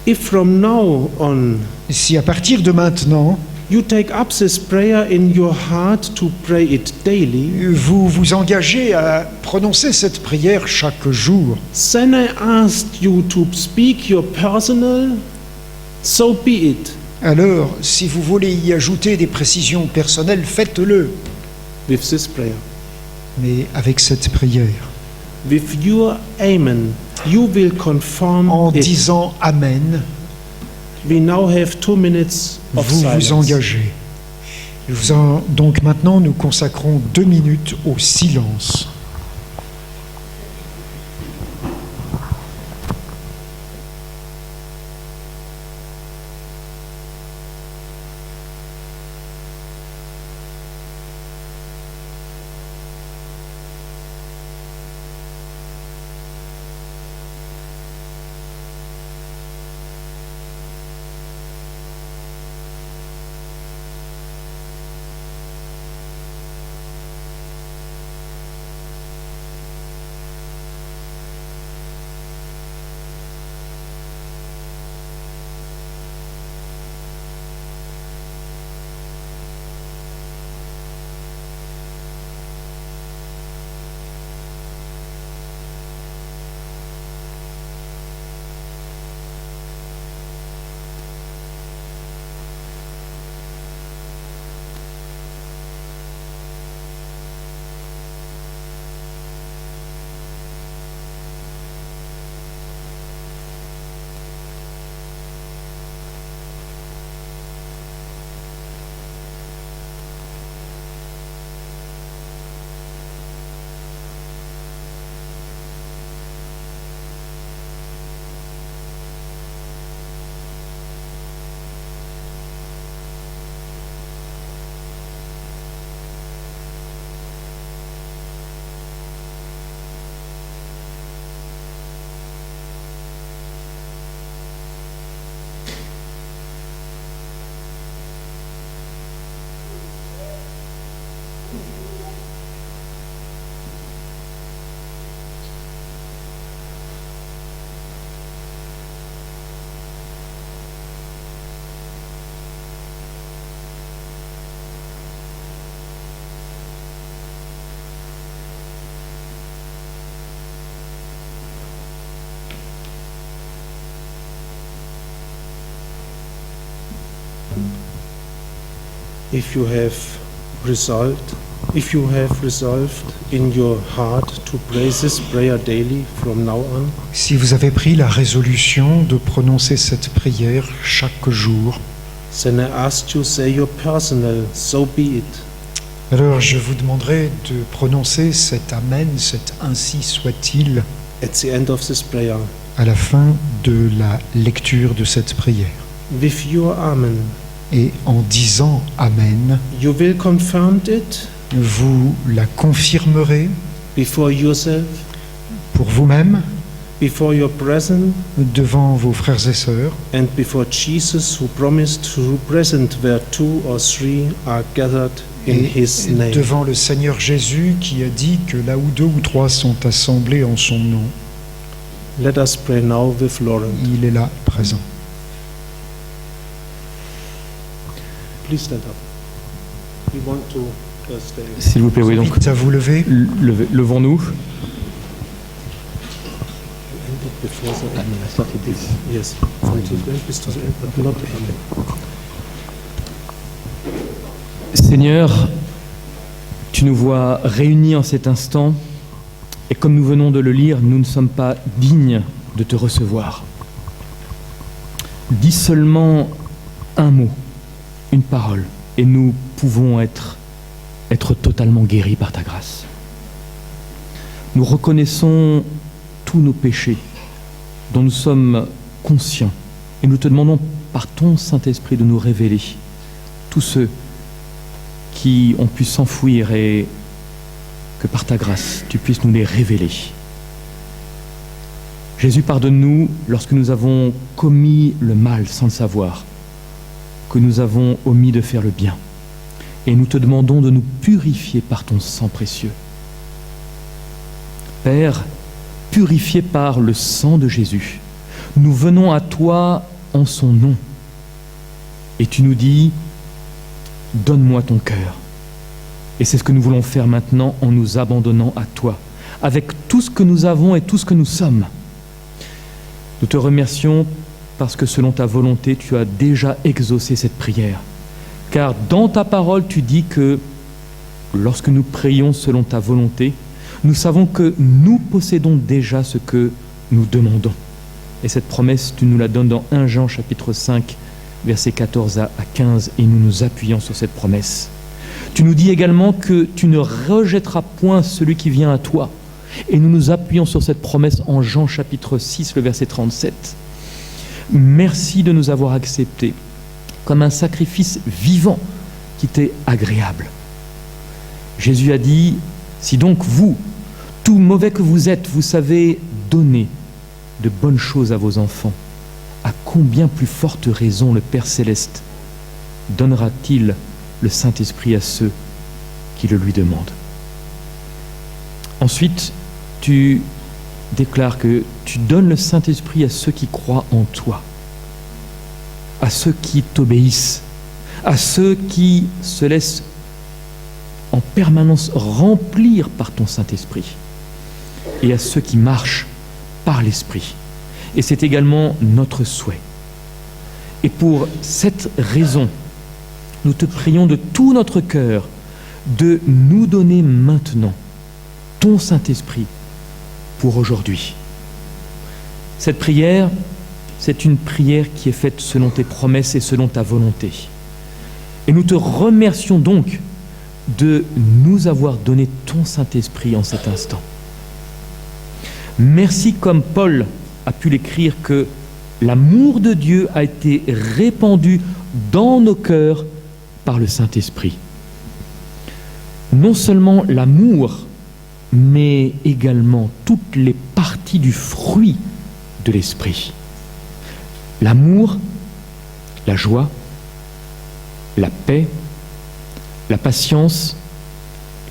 If from now on Si à partir de maintenant, you take up this prayer in your heart to pray it daily, vous vous engagez à prononcer cette prière chaque jour, then I ask you to speak your personal, so be it, alors si vous voulez y ajouter des précisions personnelles, faites-le. with this prayer. Mais avec cette prière, With your Amen, you will confirm en it. disant Amen, We now have 2 minutes of vous silence. vous engagez. Donc maintenant, nous consacrons 2 minutes au silence. If you have resolved in your heart to pray this prayer daily from now on, Si vous avez pris la résolution de prononcer cette prière chaque jour, then I ask you say your personal, so be it. alors je vous demanderai de prononcer cet Amen, cet ainsi soit-il, At the end of this prayer, à la fin de la lecture de cette prière. with your Amen, Et en disant Amen, you will confirm it vous la confirmerez before yourself, pour vous-même, before your brethren devant vos frères et sœurs and before Jesus, who promised to present where 2 or 3 are gathered in et his name. devant le Seigneur Jésus qui a dit que là où 2 ou 3 sont assemblés en son nom, Let us pray now with Lauren. il est là présent. Please stand up. We want to stay. S'il vous plaît, oui, donc Invite à vous lever. levons-nous. Before the yes, von zu Ende bis zu Ende, but not Seigneur, tu nous vois réunis en cet instant, et comme nous venons de le lire, nous ne sommes pas dignes de te recevoir. Dis seulement un mot, une parole, et nous pouvons être totalement guéris par ta grâce. Nous reconnaissons tous nos péchés dont nous sommes conscients, et nous te demandons par ton Saint-Esprit de nous révéler tous ceux qui ont pu s'enfouir et que par ta grâce, tu puisses nous les révéler. Jésus, pardonne-nous lorsque nous avons commis le mal sans le savoir, que nous avons omis de faire le bien. Et nous te demandons de nous purifier par ton sang précieux. Père, purifiés par le sang de Jésus, nous venons à toi en son nom. Et tu nous dis, donne-moi ton cœur. Et c'est ce que nous voulons faire maintenant en nous abandonnant à toi, avec tout ce que nous avons et tout ce que nous sommes. Nous te remercions parce que selon ta volonté, tu as déjà exaucé cette prière. Car dans ta parole, tu dis que lorsque nous prions selon ta volonté, nous savons que nous possédons déjà ce que nous demandons. Et cette promesse, tu nous la donnes dans 1 Jean chapitre 5, versets 14 à 15, et nous nous appuyons sur cette promesse. Tu nous dis également que tu ne rejetteras point celui qui vient à toi. Et nous nous appuyons sur cette promesse en Jean chapitre 6, le verset 37. Merci de nous avoir acceptés comme un sacrifice vivant qui t'est agréable. Jésus a dit, si donc vous, tout mauvais que vous êtes, vous savez donner de bonnes choses à vos enfants, à combien plus forte raison le Père Céleste donnera-t-il le Saint-Esprit à ceux qui le lui demandent. Ensuite, tu déclares que tu donnes le Saint-Esprit à ceux qui croient en toi, à ceux qui t'obéissent, à ceux qui se laissent en permanence remplir par ton Saint-Esprit, et à ceux qui marchent par l'Esprit. Et c'est également notre souhait. Et pour cette raison, nous te prions de tout notre cœur de nous donner maintenant ton Saint-Esprit pour aujourd'hui. Cette prière, c'est une prière qui est faite selon tes promesses et selon ta volonté. Et nous te remercions donc de nous avoir donné ton Saint-Esprit en cet instant. Merci, comme Paul a pu l'écrire, que l'amour de Dieu a été répandu dans nos cœurs par le Saint-Esprit. Non seulement l'amour, mais également toutes les parties du fruit de l'Esprit. L'amour, la joie, la paix, la patience,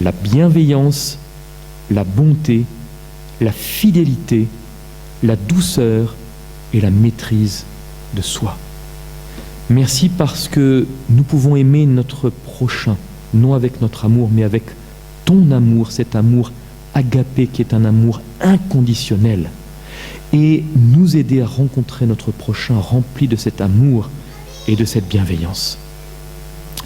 la bienveillance, la bonté, la fidélité, la douceur et la maîtrise de soi. Merci parce que nous pouvons aimer notre prochain, non avec notre amour, mais avec ton amour, cet amour agapé qui est un amour inconditionnel, et nous aider à rencontrer notre prochain rempli de cet amour et de cette bienveillance.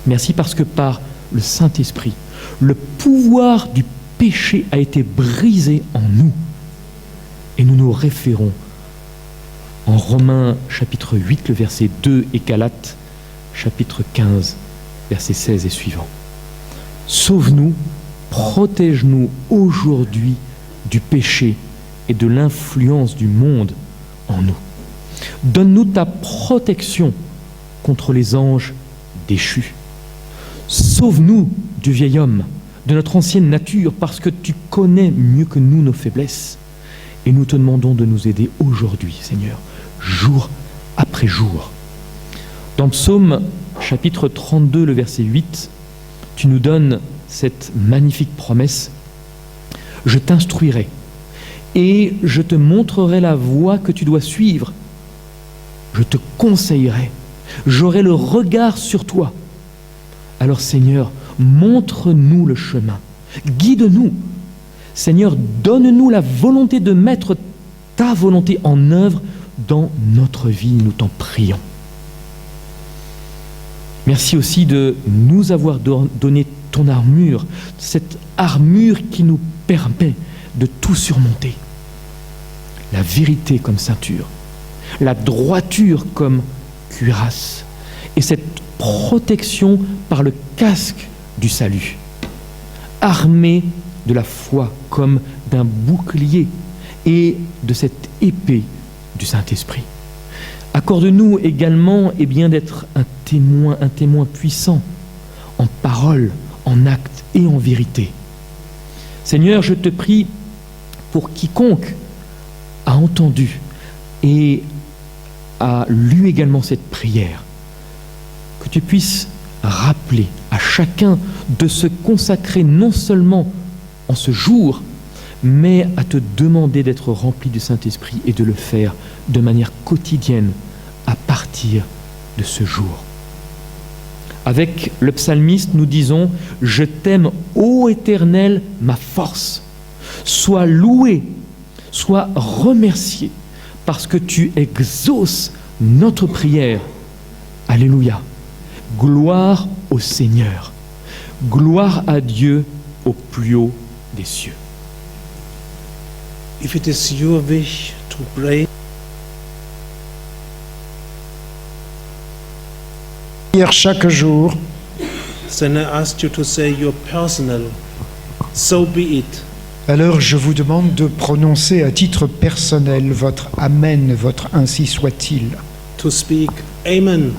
Merci parce que par le Saint-Esprit, le pouvoir du péché a été brisé en nous, et nous nous référons en Romains chapitre 8, le verset 2, et Galates chapitre 15, verset 16 et suivant. Sauve-nous, protège-nous aujourd'hui du péché et de l'influence du monde en nous. Donne-nous ta protection contre les anges déchus. Sauve-nous du vieil homme, de notre ancienne nature, parce que tu connais mieux que nous nos faiblesses. Et nous te demandons de nous aider aujourd'hui, Seigneur, jour après jour. Dans Psaume chapitre 32, le verset 8, tu nous donnes cette magnifique promesse. Je t'instruirai et je te montrerai la voie que tu dois suivre. Je te conseillerai. J'aurai le regard sur toi. Alors Seigneur, montre-nous le chemin. Guide-nous. Seigneur, donne-nous la volonté de mettre ta volonté en œuvre dans notre vie. Nous t'en prions. Merci aussi de nous avoir donné ton armure, cette armure qui nous permet de tout surmonter. La vérité comme ceinture, la droiture comme cuirasse, et cette protection par le casque du salut, armée de la foi comme d'un bouclier et de cette épée du Saint-Esprit. Accorde-nous également d'être un témoin puissant en parole, en acte et en vérité. Seigneur, je te prie pour quiconque a entendu et a lu également cette prière, que tu puisses rappeler à chacun de se consacrer non seulement en ce jour, mais à te demander d'être rempli du Saint-Esprit et de le faire de manière quotidienne à partir de ce jour. Avec le psalmiste, nous disons « Je t'aime, ô Éternel, ma force. Sois loué, sois remercié, parce que tu exauces notre prière. Alléluia. Gloire au Seigneur. Gloire à Dieu au plus haut des cieux. » If it is your wish to pray, chaque jour, then I ask you to say your personal, so be it. alors je vous demande de prononcer à titre personnel votre Amen, votre ainsi soit-il. To speak Amen.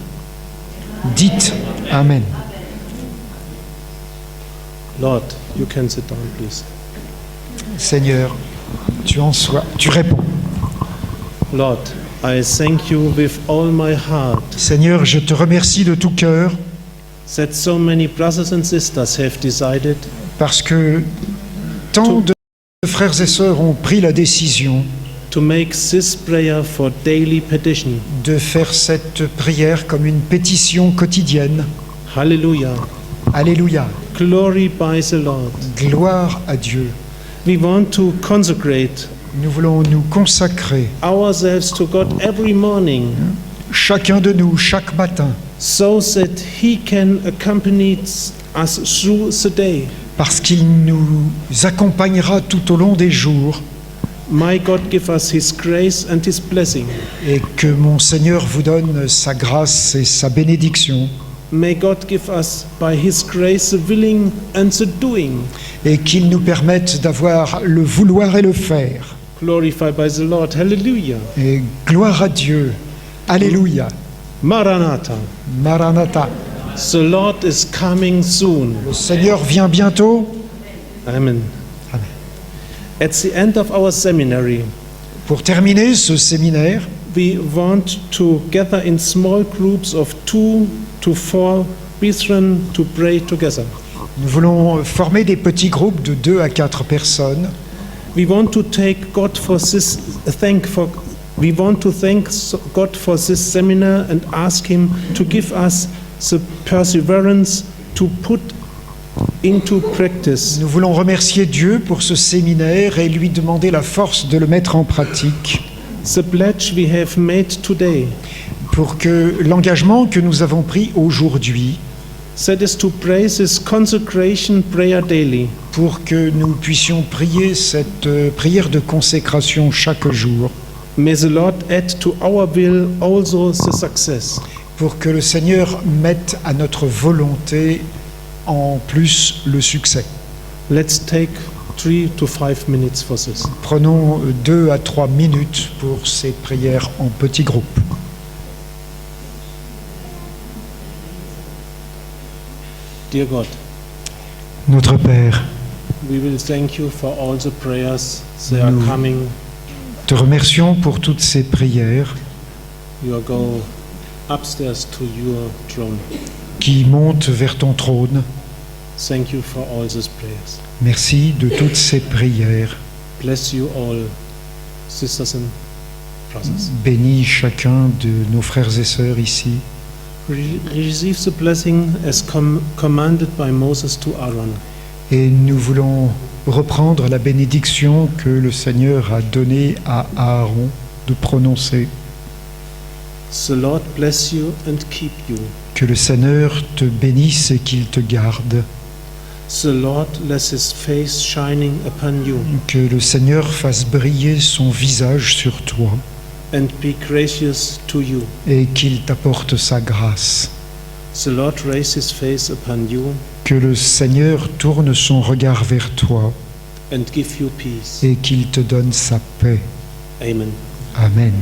Dites Amen. Lord, you can sit down, please. Seigneur, tu réponds. Lord, I thank you with all my heart Seigneur, je te remercie de tout cœur that so many brothers and sisters have decided parce que tant de frères et sœurs ont pris la décision to make this prayer for daily petition. de faire cette prière comme une pétition quotidienne. Hallelujah. Alléluia. Glory by the Lord. Gloire à Dieu. We want to consecrate Nous voulons nous consacrer, ourselves to God every morning chacun de nous, chaque matin, so that He can accompany us through the day. parce qu'il nous accompagnera tout au long des jours May God give us His grace and His blessing. et que mon Seigneur vous donne sa grâce et sa bénédiction May God give us by His grace the willing and the doing. et qu'il nous permette d'avoir le vouloir et le faire. Glorified by the Lord. Hallelujah. Et gloire à Dieu. Alléluia. Maranatha. Maranatha. The Lord is coming soon. Le Seigneur vient bientôt. Amen. Amen. At the end of our seminary, Pour terminer ce séminaire, we want to gather in small groups of 2 to 4 brethren to pray together. nous voulons former des petits groupes de 2 à 4 personnes. We want to take God for this we want to thank God for this seminar and ask Him to give us the perseverance to put into practice. Nous voulons remercier Dieu pour ce séminaire et lui demander la force de le mettre en pratique The pledge we have made today, pour que l'engagement que nous avons pris aujourd'hui, that is to pray this consecration prayer daily, pour que nous puissions prier cette prière de consécration chaque jour, may the Lord add to our will also the success. pour que le Seigneur mette à notre volonté en plus le succès. Let's take 3 to 5 minutes for this. Prenons 2 à 3 minutes pour ces prières en petits groupes. Dear God, Notre Père, we will thank you for all the prayers that are coming te remercions pour toutes ces prières You go upstairs to your throne. qui montent vers ton trône. Thank you for all these prayers. Merci de toutes ces prières. Bless you all, sisters and brothers. Bénis chacun de nos frères et sœurs ici. Receive the blessing as commanded by Moses to Aaron. Et nous voulons reprendre la bénédiction que le Seigneur a donnée à Aaron de prononcer. The Lord bless you and keep you. Que le Seigneur te bénisse et qu'il te garde. The Lord let his face shining upon you Que le Seigneur fasse briller son visage sur toi and be gracious to you. et qu'il t'apporte sa grâce. The Lord raise his face upon you Que le Seigneur tourne son regard vers toi and give you peace. et qu'il te donne sa paix. Amen. Amen.